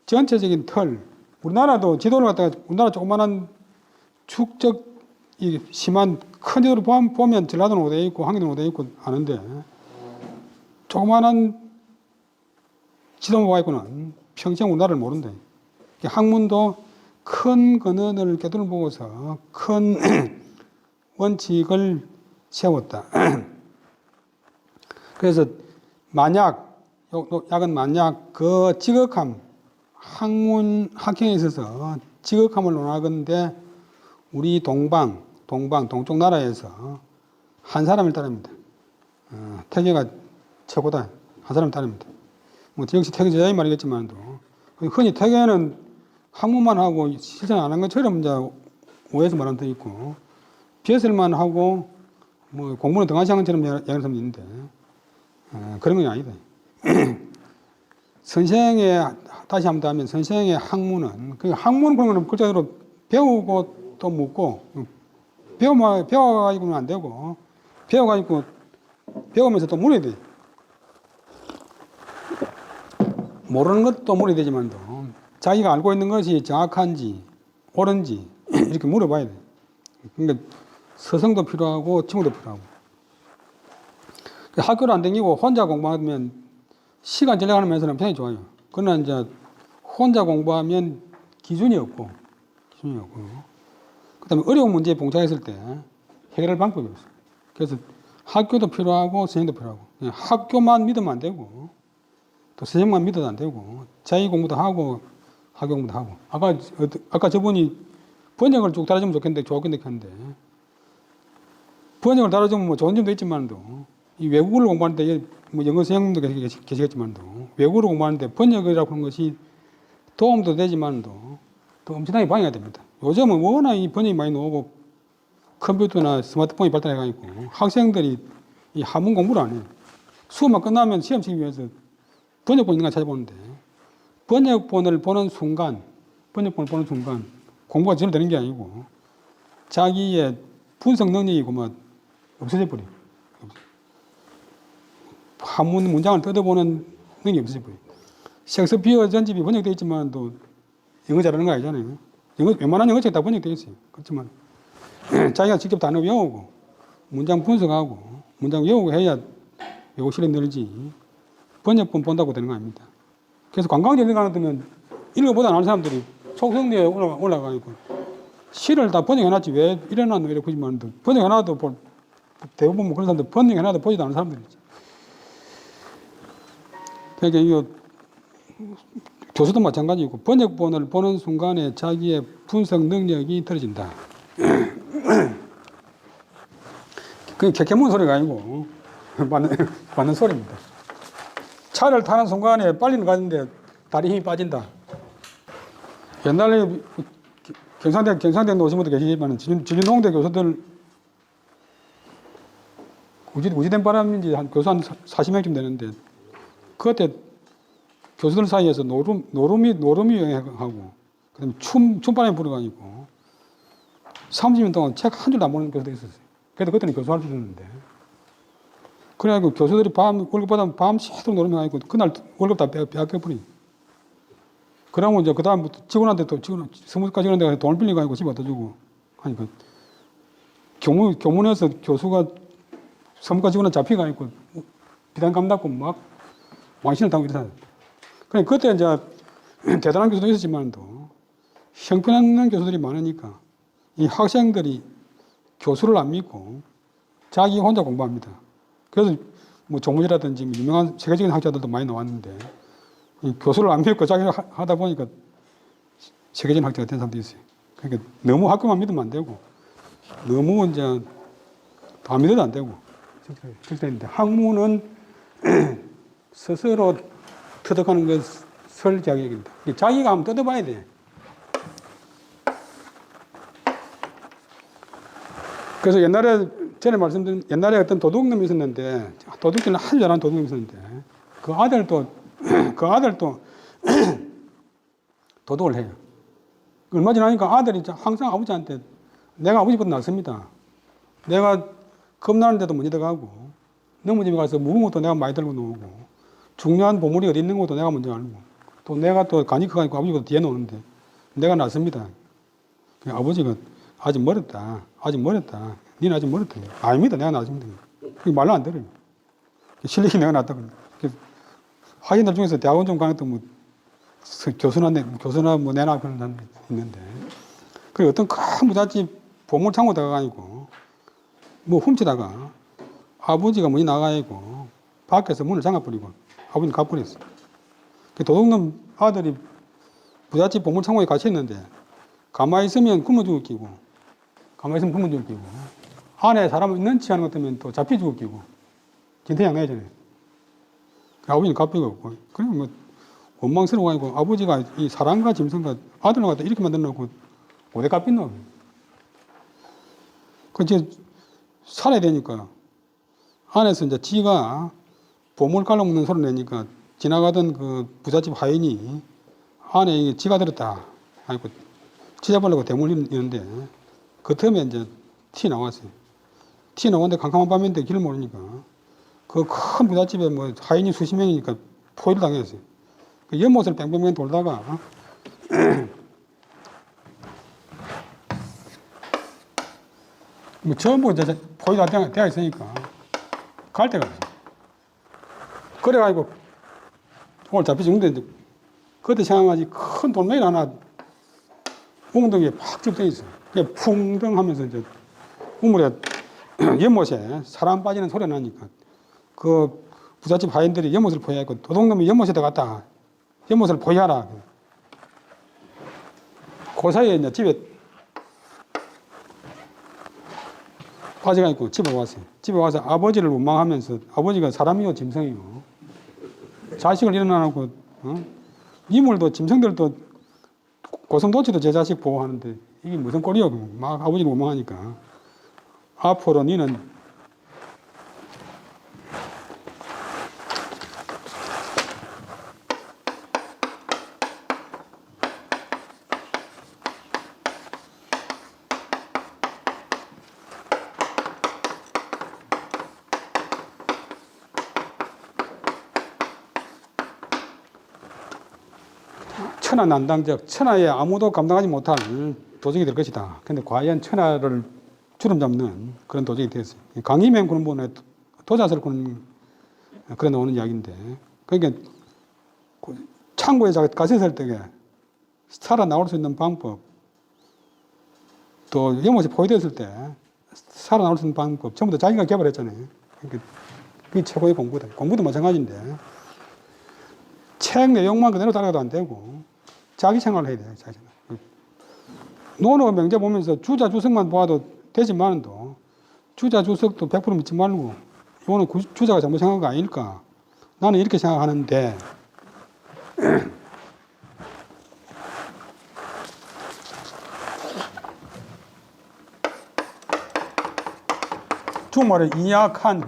전체적인 틀, 우리나라도 지도를 갖다가 우리나라 조그마한 축적이 심한 큰 지도를 보면 전라도는 어디에 있고 한경도는 어디에 있고 아는데 조그마한 지도만 봐있고는 평생 우리나라를 모른다. 학문도 큰 근원을 깨뚫어 보고서 큰 원칙을 세웠다. 그래서 만약 약은 만약 그 지극함 학형에 있어서 지극함을 논하건대 우리 동쪽 나라에서 한 사람을 따릅니다. 태계가 최고다. 한 사람을 따릅니다. 뭐 역시 태계 제자의 말이겠지만도 흔히 태계는 학문만 하고 실천 안 한 것처럼 이제 오해해서 말하는 데 있고 벼슬만 하고 뭐 공부는 등한시 한 것처럼 얘기하는 사람도 있는데 그런 건 아니다. 선생의 다시 한번 더 하면 선생의 학문은 그 학문 그러면 글자대로 배우고 또 묻고 배워가지고는 안 되고 배워가지고 배우면서 또 물어야 돼. 모르는 것도 물어야 되지만도 자기가 알고 있는 것이 정확한지 옳은지 이렇게 물어봐야 돼. 그러니까 서성도 필요하고 친구도 필요하고 학교를 안 다니고 혼자 공부하면 시간 절약하는 면에서는 편히 좋아요. 그러나 이제 혼자 공부하면 기준이 없고 그다음에 어려운 문제에 봉착했을 때 해결할 방법이 없어요. 그래서 학교도 필요하고 선생님도 필요하고 학교만 믿으면 안 되고 또 선생님만 믿어도 안 되고 자기 공부도 하고 학교 공부도 하고 아까 저분이 번역을 쭉 달아주면 좋겠는데 했는데 번역을 달아주면 뭐 좋은 점도 있지만도 이 외국어를 공부하는데 뭐 영어 선생님도 계시겠지만도 외국어를 공부하는데 번역이라고 하는 것이 도움도 되지만도 또 엄청나게 방해가 됩니다. 요즘은 워낙 이 번역이 많이 나오고 컴퓨터나 스마트폰이 발달해가지고 학생들이 이 한문 공부를 안 해요. 수업만 끝나면 시험 치기 위해서 번역본 있는 거 찾아보는데 번역본을 보는 순간 공부가 제대로 되는 게 아니고 자기의 분석 능력이 그만 없어져 버려요. 한문 문장을 뜯어보는 능력이 없어져 버려요. 셰익스피어 전집이 번역되어 있지만도 영어 잘하는 거 아니잖아요. 웬만한 영어책 다 번역되어 있어요. 그렇지만 자기가 직접 단어 외우고 문장 분석하고 문장 외우고 해야 외국 실력 늘지 번역본 본다고 되는 거 아닙니다. 그래서 관광지 가면 읽어보다 안 하는 사람들이 속성리에 올라가니까 시를 다 번역해놨지 왜 이래놨노 이래 보지만 번역해놔도 대부분 뭐 그런 사람들 번역해놔도 보지도 않는 사람들이지. 그러니까 이거 교수도 마찬가지고 번역본을 보는 순간에 자기의 분석 능력이 떨어진다. 그게 개kä문 소리가 아니고 맞는 소리입니다. 차를 타는 순간에 빨리는 가는데 다리 힘이 빠진다. 옛날에 경상대 오신 분도 계시지만 진주농대 교수들 우지된 바람인지 교수 한 40명쯤 되는데 그때 교수들 사이에서 노름이 유행하고 그다음에 춤바람이 불어가지고 30년 동안 책 한 줄도 안 보는 교수도 있었어요. 그래도 그때는 교수할 수 있었는데 그래가지고 교수들이 월급 받으면 밤새도록 노름해가지고 그날 월급 다 빼앗겨버리. 그러면 이제 그 다음부터 직원한테 또 서무과 직원한테 돈을 빌려가지고 집에 갖다 주고 하니까 교문에서 교수가 서무과 직원한테 잡혀가지고 비단 감닫고 막 망신을 당하고 이러잖아요. 그래 그때 이제 대단한 교수도 있었지만도 형편없는 교수들이 많으니까 이 학생들이 교수를 안 믿고 자기 혼자 공부합니다. 그래서 뭐 조문이라든지 유명한 세계적인 학자들도 많이 나왔는데 이 교수를 안 믿고 자기가 하다 보니까 세계적인 학자가 된 사람도 있어요. 그러니까 너무 학교만 믿으면 안 되고 너무 이제 다 믿어도 안 되고 그렇게 되는데 학문은 스스로 터득하는 것을 자격입니다. 자기가 한번 뜯어봐야 돼. 그래서 전에 말씀드린 옛날에 어떤 도둑놈이 있었는데 도둑질을 아주 잘하는 도둑놈이 있었는데 그 아들도 도둑을 해요. 얼마 지나니까 아들이 항상 아버지한테 내가 아버지보다 낫습니다. 내가 겁나는데도 못 들어가고 너무 집에 가서 무거운 것도 내가 많이 들고 나오고 중요한 보물이 어디 있는 것도 내가 먼저 알고 또 내가 또 간이 커가지고 아버지보다 뒤에 노는데 내가 낫습니다. 아버지가 아직 멀었다. 니는 아직 멀었다. 아닙니다. 내가 낫습니다. 그게 말로 안 들어요. 실력이 내가 낫다고. 학인들 중에서 대학원 좀 가는 뭐 교수나 뭐 내나 그런 사람이 있는데 그리고 어떤 큰 부잣집 보물 창고 들어가가지고 뭐 훔치다가 아버지가 문이 나가고 밖에서 문을 잠가버리고 아버지는 가버렸어. 그 도둑놈 아들이 부잣집 보물 창고에 갇혔는데 가만히 있으면 굶어 죽을 끼고 안에 사람 있는지 하는 것 때문에 또 잡혀 죽을 끼고 진퇴양 내잖아요. 아버지는 갚이가 없고 그리고 뭐 원망스러워가지고 아버지가 이 사람과 짐승과 아들을 갖다 이렇게 만들어놓고 어디 갚이노? 그 이제 살아야 되니까 안에서 이제 지가 보물 깔아먹는 소리 내니까 지나가던 그 부잣집 하인이 안에 지가 들었다 하고 찢어버리고 대물리는데 그 틈에 이제 티 나왔어요. 티 나왔는데 캄캄한 밤인데 길을 모르니까 그 큰 부잣집에 뭐 하인이 수십 명이니까 포위를 당했어요. 그 연못을 뺑뺑뺑 돌다가 뭐 전부 이제 포위가 되어 있으니까 갈 데가 없어요. 그래가지고 오늘 잡혀 죽는데 그때 생각하지 큰 돌멩이 하나 웅덩이에 팍 집어져 있어요. 그게 풍덩 하면서 이제 우물에 연못에 사람 빠지는 소리가 나니까 그 부잣집 하인들이 연못을 포위하고 도둑놈이 연못에다 갔다 연못을 포위하라. 그 사이에 이제 집에 빠져가지고 집에 왔어요. 집에 와서 아버지를 원망하면서 아버지가 사람이요 짐승이요 자식을 일어나고 이물도 짐승들도 고슴도치도 제 자식 보호하는데 이게 무슨 꼴이요? 막 아버지를 원망하니까 앞으로 니는 천하난당적 천하에 아무도 감당하지 못할 도적이 될 것이다. 근데 과연 천하를 주름 잡는 그런 도적이 되었어요. 강희맹 그런 분의 도자설 그런 나오는 이야기인데 그러니까 창고에 갇혔을 때 살아나올 수 있는 방법, 또 연못에 포위되었을 때 살아나올 수 있는 방법 전부 다 자기가 개발했잖아요. 그게 최고의 공부다. 공부도 마찬가지인데 책 내용만 그대로 따라가도 안 되고 자기 생각을 해야 돼요. 자기 생각. 논어 명제 보면서 주자 주석만 보아도 되지만도 주자 주석도 100% 믿지 말고 이거는 주자가 잘못 생각한 거 아닐까. 나는 이렇게 생각하는데 주말에 이약한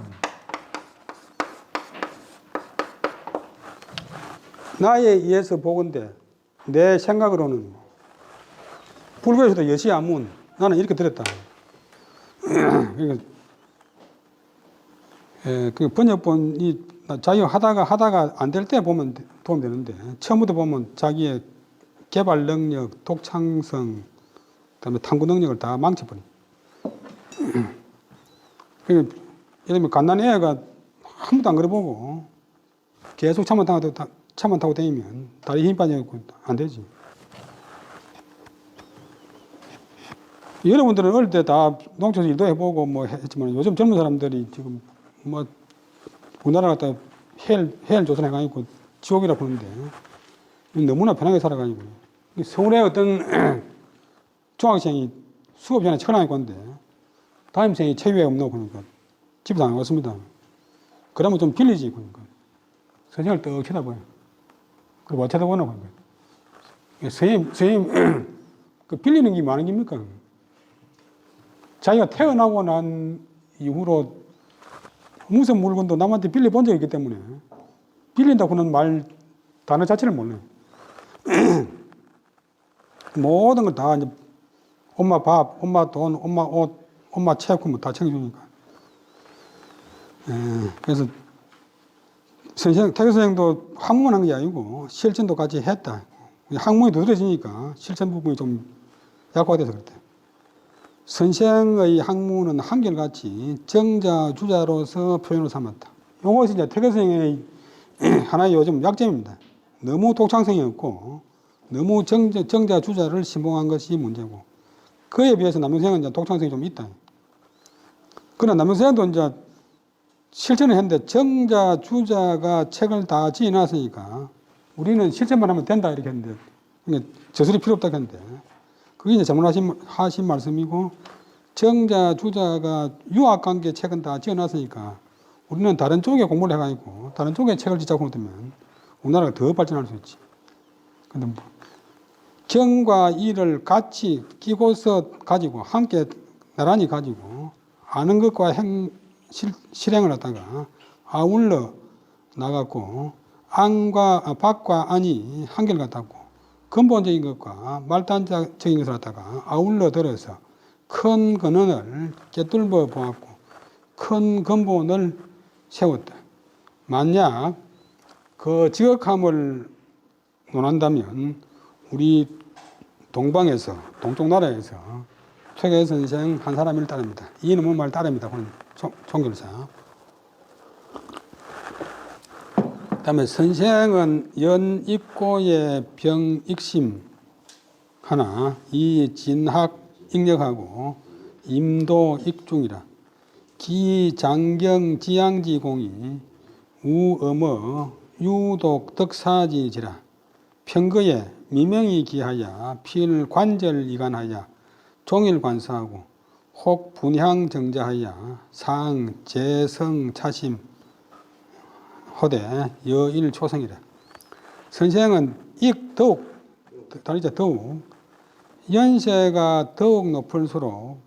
나에 의해서 보건대 내 생각으로는 불교에서도 여시아문 나는 이렇게 들었다. 그러니까 그 번역본이 자기가 하다가 안 될 때 보면 도움 되는데 처음부터 보면 자기의 개발 능력, 독창성, 그다음에 탐구 능력을 다 망쳐버려. 예를 들면 갓난 애가 한 번도 안 그려보고 계속 차만 타고 다니면 다리 힘 빠져갖고 안 되지. 여러분들은 어릴 때 다 농촌에서 일도 해보고 뭐 했지만 요즘 젊은 사람들이 지금 뭐 우리나라 갖다 해일 조선해가지고 지옥이라 부르는데 너무나 편하게 살아가지고 서울에 어떤 중학생이 수업 시간에 천왕이 건데 담임생이 체육회 없노 그러니까 집에서 안 왔습니다. 그러면 좀 빌리지 그러니까 선생을 떡 쳐다봐요. 그리고 어쩌다 보나 그러니까 선생님 그 빌리는 게 많은 겁니까? 자기가 태어나고 난 이후로 무슨 물건도 남한테 빌려본 적이 있기 때문에 빌린다고는 말 단어 자체를 몰라요. 모든 걸 다 이제 엄마 밥, 엄마 돈, 엄마 옷, 엄마 책 다 챙겨주니까. 그래서 태교 선생도 학문만 한 게 아니고 실천도 같이 했다. 학문이 두드러지니까 실천 부분이 좀 약화돼서 그렇대. 선생의 학문은 한결같이 정자, 주자로서 표현을 삼았다. 이것이 이제 태교 선생의 하나의 요즘 약점입니다. 너무 독창성이었고, 너무 정자, 주자를 신봉한 것이 문제고, 그에 비해서 남명생은 이제 독창성이 좀 있다. 그러나 남명생도 이제 실천을 했는데, 정자, 주자가 책을 다 지어놨으니까, 우리는 실천만 하면 된다, 이렇게 했는데, 저술이 필요 없다고 했는데, 그게 이제 잘못하신 말씀이고, 정자, 주자가 유학관계 책은 다 지어놨으니까, 우리는 다른 쪽에 공부를 해가지고, 다른 쪽에 책을 짓자고 하면, 우리나라가 더 발전할 수 있지. 근데 뭐, 경과 이를 같이 끼고서 가지고, 함께 나란히 가지고, 아는 것과 실행을 하다가 아울러 나갔고, 밖과 안이 한결같다고, 근본적인 것과 말단적인 것을 갖다가 아울러 들어서 큰 근원을 꿰뚫어 보았고 큰 근본을 세웠다. 만약 그 지극함을 논한다면 우리 동방에서 동쪽 나라에서 퇴계 선생 한 사람을 따릅니다. 이놈의 말 따릅니다. 종결사. 그다음에 선생은 연익고의 병익심 하나, 이진학 익력하고 임도 익중이라. 기장경 지양지공이 우어머 유독 덕사지지라. 평거에 미명이 기하여 필관절 이간하여 종일 관사하고 혹 분향 정자하여 상 재성 차심 허대 여일 초성이라. 선생은 더욱 다르죠. 더욱 연세가 더욱 높을수록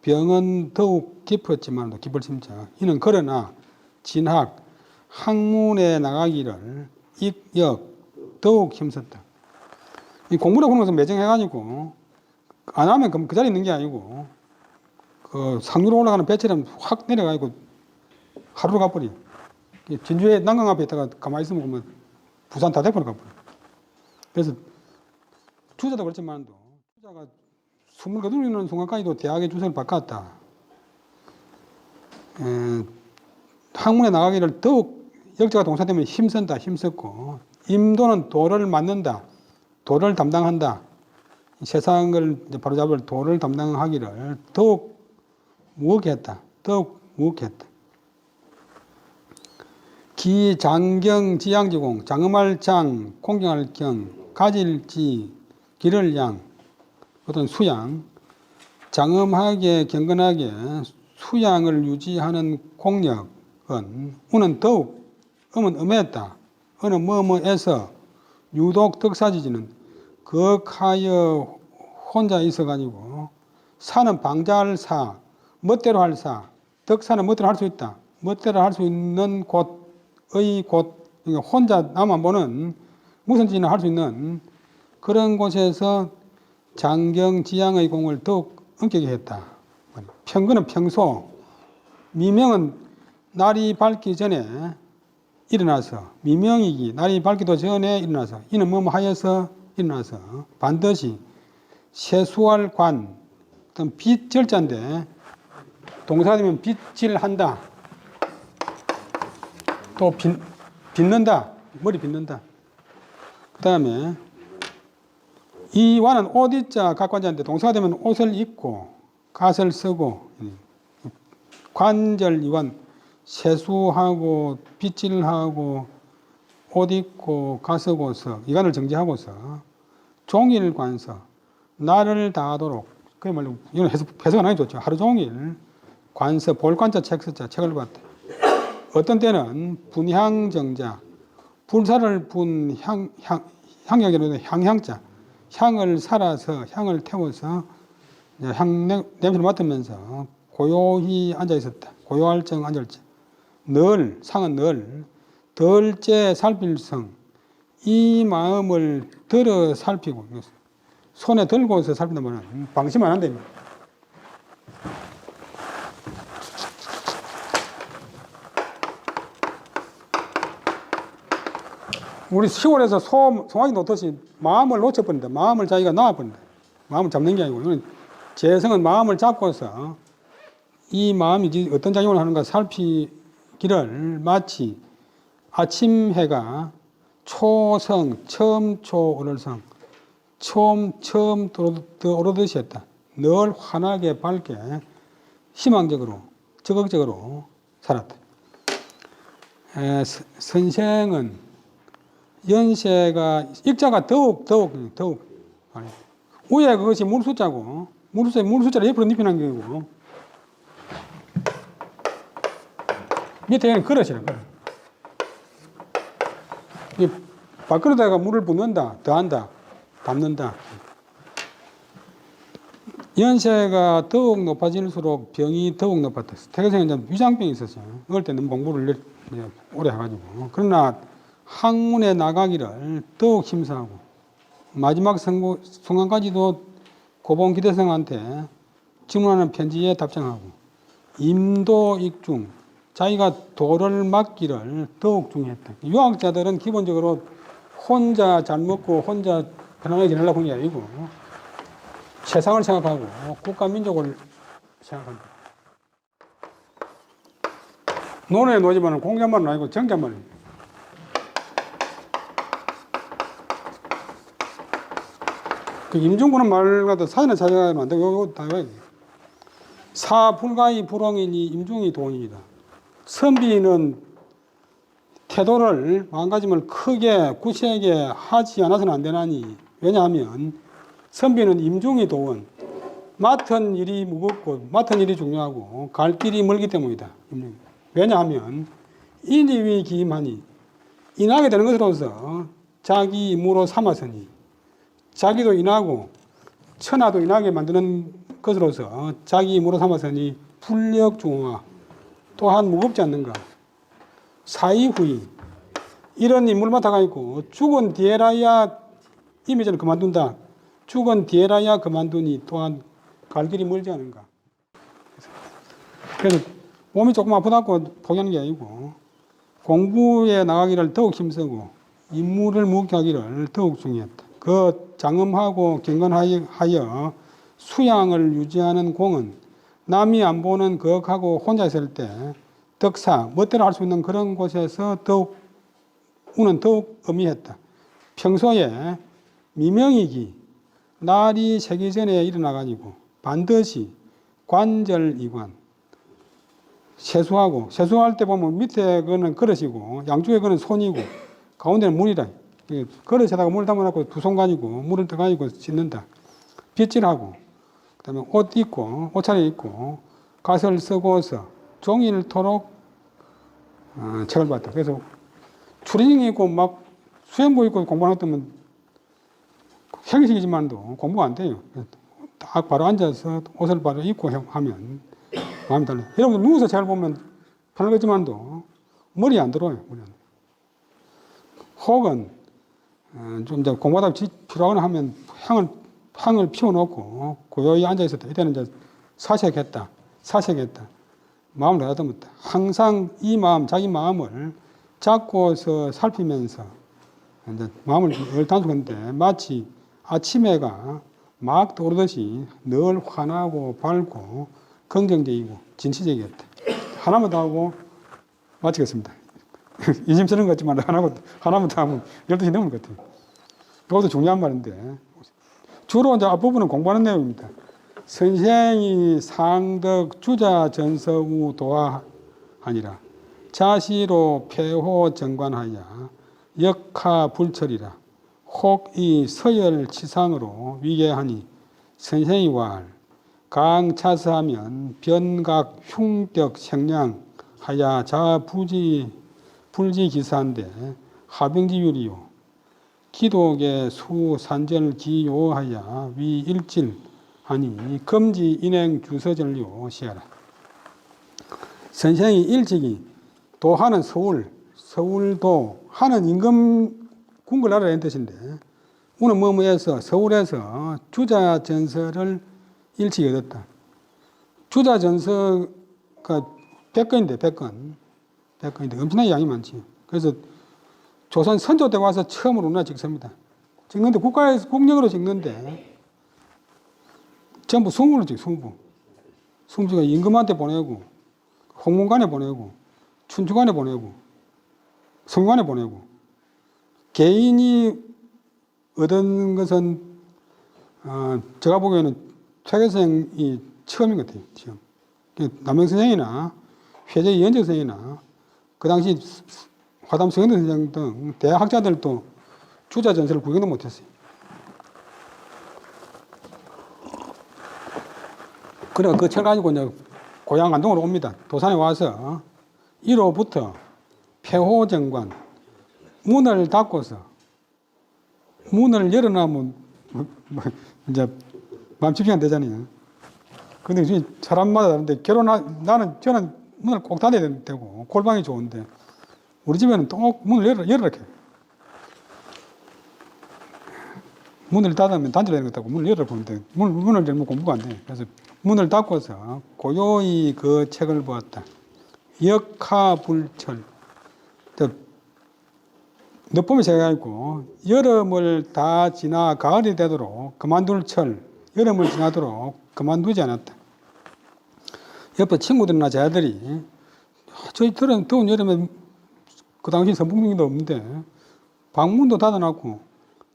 병은 더욱 깊었지만도 깊을 심자. 이는 그러나 진학 학문에 나가기를 익역 더욱 힘썼다. 이 공부를 그런 것을 매정해가지고 안 하면 그 자리에 있는 게 아니고 그 상류로 올라가는 배처럼 확 내려가지고 하루로 가버려. 진주에 난강 앞에 있다가 가만히 있으면 보면 부산 다 돼버려 가버려. 그래서 주자도 그렇지만도 주자가 숨을 거두리는 순간까지도 대학의 주석을 바꿨다. 학문에 나가기를 더욱 역자가 동사되면 힘쓴다, 힘썼고 임도는 도를 맡는다. 도를 담당한다. 세상을 바로잡을 도를 담당하기를 더욱 무겁게 했다. 더욱 무겁게 했다. 기, 장경, 지양지공, 장음할 장, 공경할 경, 가질지, 기를 양, 어떤 수양, 장음하게, 경건하게 수양을 유지하는 공력은 우는 더욱, 음은 음했다. 어는 뭐뭐에서 유독 덕사지지는 거하여 혼자 있어가지고 사는 방자할 사, 멋대로 할 사, 덕사는 멋대로 할 수 있다. 멋대로 할 수 있는 곳의 곳, 그러니까 혼자 나만 보는 무슨 짓이나 할 수 있는 그런 곳에서 장경, 지양의 공을 더욱 엄격히 했다. 평근은 평소, 미명은 날이 밝기 전에 일어나서, 미명이기 날이 밝기도 전에 일어나서, 이는 뭐뭐 하여서 일어나서 반드시 세수할 관, 어떤 빚 절자인데 동사가 되면 빚질 한다. 또 빚는다. 머리 빚는다. 그 다음에 이 완은 옷입자 각관자인데 동사가 되면 옷을 입고 갓을 쓰고 관절 이완 세수하고 빗질하고 옷 입고 가서고서 이관을 정지하고서 종일 관서 날을 다하도록 그야말로 이건 해석은 아니 좋죠. 하루 종일 관서 볼관자 책서자 책을 봤다. 어떤 때는 분향정자 불사를 분 향약이라도 향향자 향을 살아서 향을 태워서 향 냄새를 맡으면서 고요히 앉아 있었다. 고요할 정 앉을지 늘 상은 늘 덜째 살필성 이 마음을 들어 살피고 손에 들고서 살핀단 말은 방심 안 한다. 우리 시골에서 송아지 놓듯이 마음을 놓쳐버린다. 마음을 자기가 놔버린다. 마음을 잡는 게 아니고 재성은 마음을 잡고서 이 마음이 어떤 작용을 하는가 살피기를 마치 아침 해가 초성, 처음초 오를성, 처음 오르듯이 했다. 늘 환하게 밝게 희망적으로 적극적으로 살았다. 선생은 연세가 익자가 더욱 위에 그것이 물숫자고 물숫자를 옆으로 눕히는 거고 밑에는 그릇이라 그릇. 이 밥그릇에다가 물을 붓는다, 더한다, 담는다. 연세가 더욱 높아질수록 병이 더욱 높았다. 태교생은 위장병이 있었어요. 어릴 때 너무 공부를 오래 해가지고. 그러나 학문에 나가기를 더욱 힘쓰고 마지막 순간까지도 고봉 기대생한테 질문하는 편지에 답장하고 임도 익중 자기가 도를 맡기를 더욱 중요했다. 유학자들은 기본적으로 혼자 잘 먹고 혼자 편안하게 지내려고 하는 게 아니고 세상을 생각하고 국가 민족을 생각한다. 논에 놓지만 공자말은 아니고 정자말입니다. 그 임중구는 말 같아 사전에 찾아가면 안 되고 이거 다 외워야 돼. 사불가의 불황이니 임중이 돈이다. 선비는 태도를 마음가짐을 크게 구체하게 하지 않아서는 안 되나니 왜냐하면 선비는 임중이 도원 맡은 일이 무겁고 맡은 일이 중요하고 갈 길이 멀기 때문이다. 왜냐하면 인이위 기임하니 인하게 되는 것으로서 자기 임무로 삼았으니 자기도 인하고 천하도 인하게 만드는 것으로서 자기 임무로 삼았으니 불력중화 또한 무겁지 않는가. 사이후이 이런 인물을 맡아가지고 죽은 뒤에라야 이미 저는 그만둔다. 죽은 뒤에라야 그만두니 또한 갈 길이 멀지 않은가. 그래서 몸이 조금 아프다고 포기하는 게 아니고 공부에 나가기를 더욱 힘쓰고 임무를 묵게 하기를 더욱 중요했다. 그 장엄하고 경건하여 수양을 유지하는 공은 남이 안 보는 거역하고 혼자 있을 때 덕사, 멋대로 할 수 있는 그런 곳에서 더욱 우는 더욱 엄미했다. 평소에 미명이기, 날이 새기 전에 일어나가지고 반드시 관절이관, 세수하고, 세수할 때 보면 밑에 거는 그릇이고 양쪽에 거는 손이고 가운데는 물이다. 그릇에다가 물을 담아놓고 두 손 가지고 물을 떠가지고 씻는다. 빗질하고, 그 다음에 옷 입고, 옷차림 입고, 갓을 쓰고서 종일토록 책을 봤다. 그래서 추리닝 입고 막 수영복 입고 공부하는 것들은 형식이지만도 공부가 안 돼요. 딱 바로 앉아서 옷을 바로 입고 하면 마음이 달라요. 여러분들 누워서 잘 보면 편하겠지만도 머리에 안 들어요. 혹은 좀 이제 공부하다 필요하거나 하면 향을 피워놓고 고요히 앉아있었다. 이때는 이제 사색했다. 마음을 가다듬었다. 항상 이 마음, 자기 마음을 잡고서 살피면서 이제 마음을 늘 단속했는데 마치 아침해가 막 떠오르듯이 늘 환하고 밝고 긍정적이고 진취적이었다. 하나만 더 하고 마치겠습니다. 이심스러운 것 같지만 하나만 더 하면 12시 넘을 것 같아요. 이것도 중요한 말인데 주로 이제 앞부분은 공부하는 내용입니다. 선생이 상덕 주자 전서우 도하하니라. 자시로 폐호 정관하여 역하 불철이라. 혹 이 서열 치상으로 위계하니 선생이 왈 강차스하면 변각 흉격 생량하여 불지기사인데 하병지율이요. 기독의 수산절 기요하여 위일질하니 금지 인행 주서절요 시하라. 선생이 일찍이 도하는 서울도 하는 임금 궁궐 나라라는 뜻인데 오늘 뭐뭐해서 서울에서 주자 전서를 일찍 얻었다. 주자 전서가 100건인데 100건인데 엄청나게 양이 많지. 그래서 조선 선조 때 와서 처음으로 우리나라 찍습니다. 찍는데 국가에서 국력으로 찍는데 전부 승부로 찍 승부. 승부가 임금한테 보내고 홍문관에 보내고 춘추관에 보내고 성관에 보내고 개인이 얻은 것은 제가 보기에는 최계생이 처음인 것 같아요. 처음. 남영 선생이나 회제 이현정 선생이나 그 당시 화담 성현대 선생 등 대학자들도 주자 전설을 구경도 못했어요. 그래 그 책 가지고 이제 고향 안동으로 옵니다. 도산에 와서 1호부터 폐호정관 문을 닫고서 문을 열어놔면 이제 맘집시간 되잖아요. 근데 사람마다 다른데 저는 문을 꼭 닫아야 되고 골방이 좋은데 우리 집에는 또 문을 열어 이렇게 문을 닫으면 단절되는 것 같고 문을 열어 보는데 문을 열면 공부가 안 돼. 그래서 문을 닫고서 고요히 그 책을 보았다. 역하불철. 늦봄이 새가있고 여름을 다 지나 가을이 되도록 그만둘 철, 여름을 지나도록 그만두지 않았다. 옆에 친구들이나 자들이 저희들은 더운 여름에 그 당시 선풍기도 없는데 방문도 닫아놨고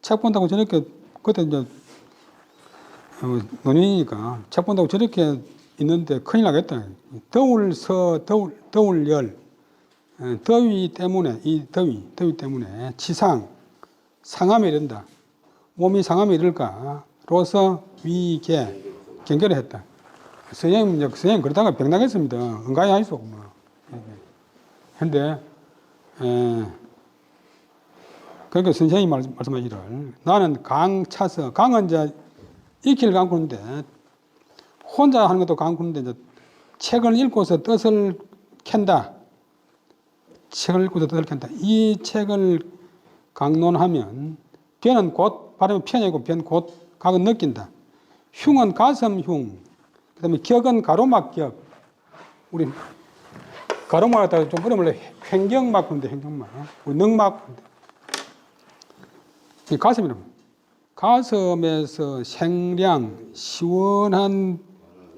책 본다고 저렇게 그때 이제 노년이니까 책 본다고 저렇게 있는데 큰일 나겠다. 더울 열. 더위 때문에 더위 때문에 상함에 이른다. 몸이 상함에 이를까로서 위계 경계를 했다. 선생님 그러다가 병 나겠습니다. 응가히 할 수 없고 뭐. 근데 그러니까 선생님이 말씀하시기를 나는 강차서 강은 이제 익힐 강구인데 혼자 하는 것도 강구인데 이제 책을 읽고서 뜻을 캔다. 책을 읽고서 뜻을 캔다. 이 책을 강론하면 변은 곧 발음이 편이고 변 곧 각은 느낀다. 흉은 가슴흉. 그 다음에 격은 가로막 격. 우리 가로막 갖다가 좀 어려우면 횡격막 근데 횡격막. 능막. 이 가슴이라고. 가슴에서 생량, 시원한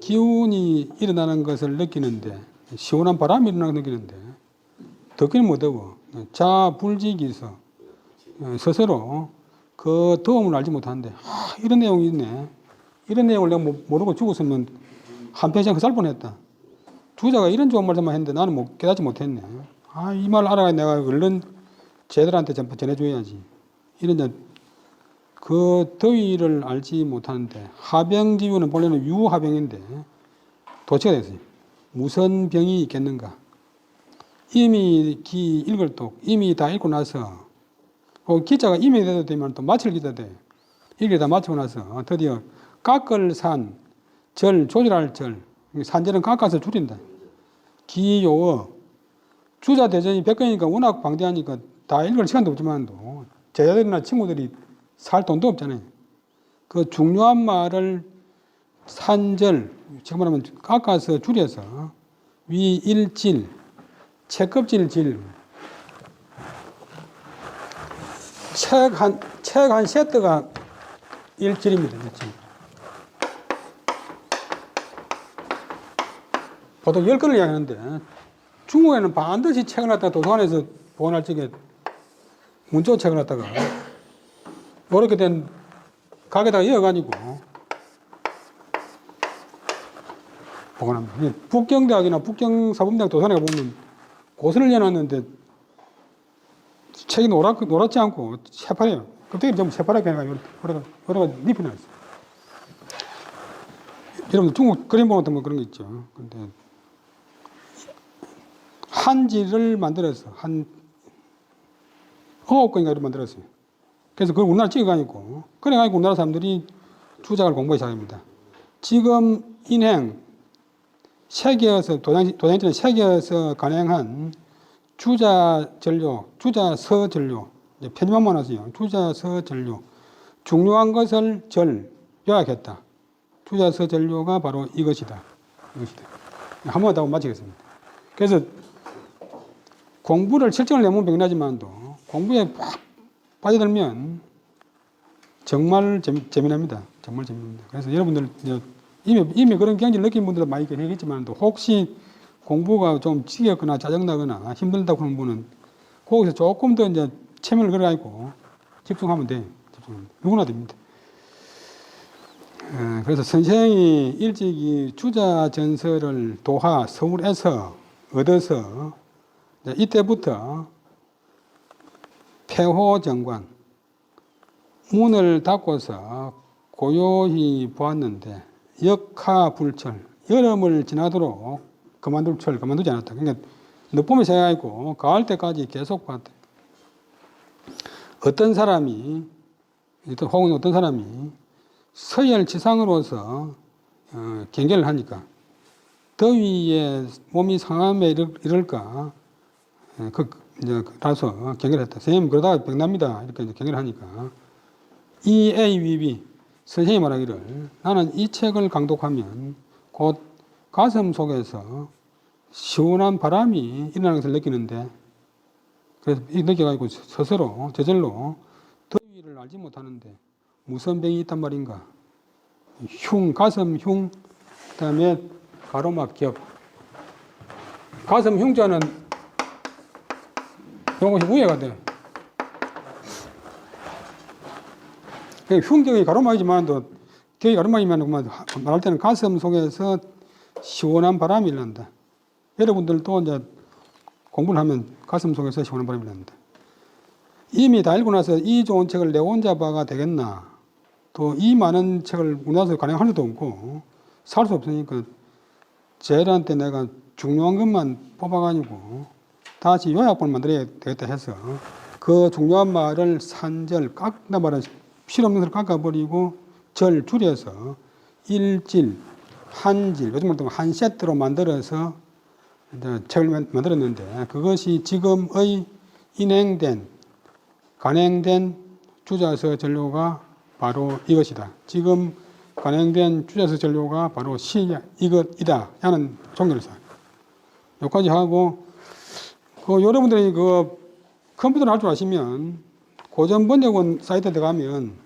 기운이 일어나는 것을 느끼는데, 시원한 바람이 일어나는 걸 느끼는데, 덥기는 못 더워. 자불지기서 스스로 그 도움을 알지 못하는데 이런 내용이 있네. 이런 내용을 내가 모르고 죽었으면 한 평생 살 뻔했다. 주자가 이런 좋은 말씀만 했는데 나는 깨닫지 못했네. 이 말 알아야 내가 얼른 쟤들한테 전해줘야지. 이런 그 더위를 알지 못하는데 하병지유는 본래는 유하병인데 도치가 됐어요. 무슨 병이 있겠는가. 이미 기 읽을 또 이미 다 읽고 나서 기자가 이미 돼도 되면 또 마칠 기도 돼. 이게 다 마치고 나서 드디어 깎을 산, 절, 조절할 절. 산절은 깎아서 줄인다. 기요어. 주자 대전이 100건이니까 워낙 방대하니까 다 읽을 시간도 없지만도 제자들이나 친구들이 살 돈도 없잖아요. 그 중요한 말을 산절, 지금 말하면 깎아서 줄여서 위일질, 채껍질질. 책 한 세트가 일질입니다. 일질. 보통 10건을 이야기하는데 중국에는 반드시 책을 갖다가 도서관에서 보관할 적에 문조 책을 갖다가 이렇게 된 가게다가 이어가지고 보관합니다. 북경대학이나 북경사범대학 도서관에 보면 고스를 해놨는데 책이 노랗지 않고 새파래요. 껍데기 전부 새파랗게 해가지고 여러 가지 잎이 나있어요. 여러분 중국 그림 보면 뭐 그런 거 있죠. 근데 한지를 만들어서 한 9건인가 만들었어요. 그래서 그걸 우리나라 찍어가지고 그래가지고 우리나라 사람들이 주작을 공부하기 시작합니다. 지금 인행 세계에서 도장처럼 세계에서 간행한 주자전료, 주자서전료, 편집만 많았어요. 주자서전료, 중요한 것을 요약했다. 주자서전료가 바로 이것이다. 한번 더 마치겠습니다. 그래서 공부를 실증을 내면 병나지만도 공부에 팍 빠져들면 정말 재미납니다. 정말 재미납니다. 그래서 여러분들 이미 그런 경지를 느낀 분들도 많이 계시겠지만 혹시 공부가 좀 지겹거나 짜증나거나 힘들다고 하는 분은 거기서 조금 더 이제 체면을 걸어가지고 집중하면 돼요. 누구나 됩니다. 그래서 선생이 일찍이 주자전서를 도하 서울에서 얻어서 이때부터 폐호정관 문을 닫고서 고요히 보았는데 역하불철 여름을 지나도록 그만두지 않았다. 그러니까 늦봄이 새가있고 가을 때까지 계속 봤다. 어떤 사람이 서열치상으로서 경계를 하니까 더위에 몸이 상함에 이럴까 따라서 경계를 했다. 선생님 그러다가 병납니다. 이렇게 경계를 하니까 EAVB 선생님이 말하기를 나는 이 책을 강독하면 곧 가슴 속에서 시원한 바람이 일어나는 것을 느끼는데 그래서 느껴가지고 스스로 저절로 더위를 알지 못하는데 무슨 병이 있단 말인가. 가슴 흉, 그 다음에 가로막 겹. 가슴 흉자는 이것이 우회가 돼. 흉격이 가로막이지만 격이 가로막이면 말할 때는 가슴 속에서 시원한 바람이 일난다. 여러분들도 이제 공부를 하면 가슴 속에서 시원한 바람이 일난다. 이미 다 읽고 나서 이 좋은 책을 내 혼자 봐가 되겠나. 또 이 많은 책을 우리나라에서 가능할 수도 없고 살 수 없으니까 쟤들한테 내가 중요한 것만 뽑아가지고 다시 요약본을 만들어야 되겠다 해서 그 중요한 말을 산절, 깎다 말은 필요 없는 것을 깎아버리고 절 줄여서 일질, 한질, 요즘 말하면 한 세트로 만들어서 이제 책을 만들었는데 그것이 지금의 간행된 주자서 전료가 바로 이것이다. 지금 간행된 주자서 전료가 바로 이것이다. 하는 종결사. 여기까지 하고 여러분들이 컴퓨터를 할 줄 아시면 고전 번역원 사이트에 들어가면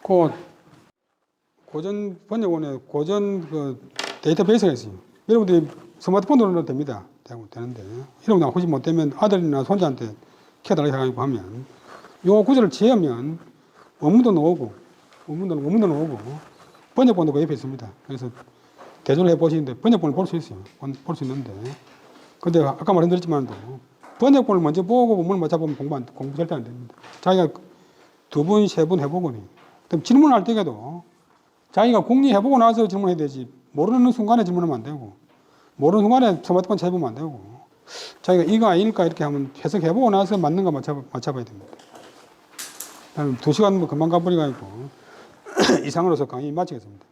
그 고전 번역원에 고전 그 데이터베이스가 있어요. 여러분들이 스마트폰으로 넣어도 됩니다. 되는데 여러분들 혹시 못 되면 아들이나 손자한테 켜달라고 해가지고 하면 요 구절을 지으면 원문도 나오고 원문도 나오고 번역본도 그 옆에 있습니다. 그래서 대조를 해보시는데 번역본을 볼 수 있어요. 볼 수 있는데 근데 아까 말씀드렸지만 번역본을 먼저 보고 원문을 맞춰보면 공부 절대 안 됩니다. 자기가 두 번, 세 번 해보거니 그럼 질문할 때에도 자기가 공리해보고 나서 질문해야 되지 모르는 순간에 질문하면 안 되고 모르는 순간에 스마트폰 찾아보면 안 되고 자기가 이거 아닐까 이렇게 하면 해석해보고 나서 맞는 거 맞춰봐야 됩니다. 2시간 뭐 금방 가버리가지고 이상으로서 강의 마치겠습니다.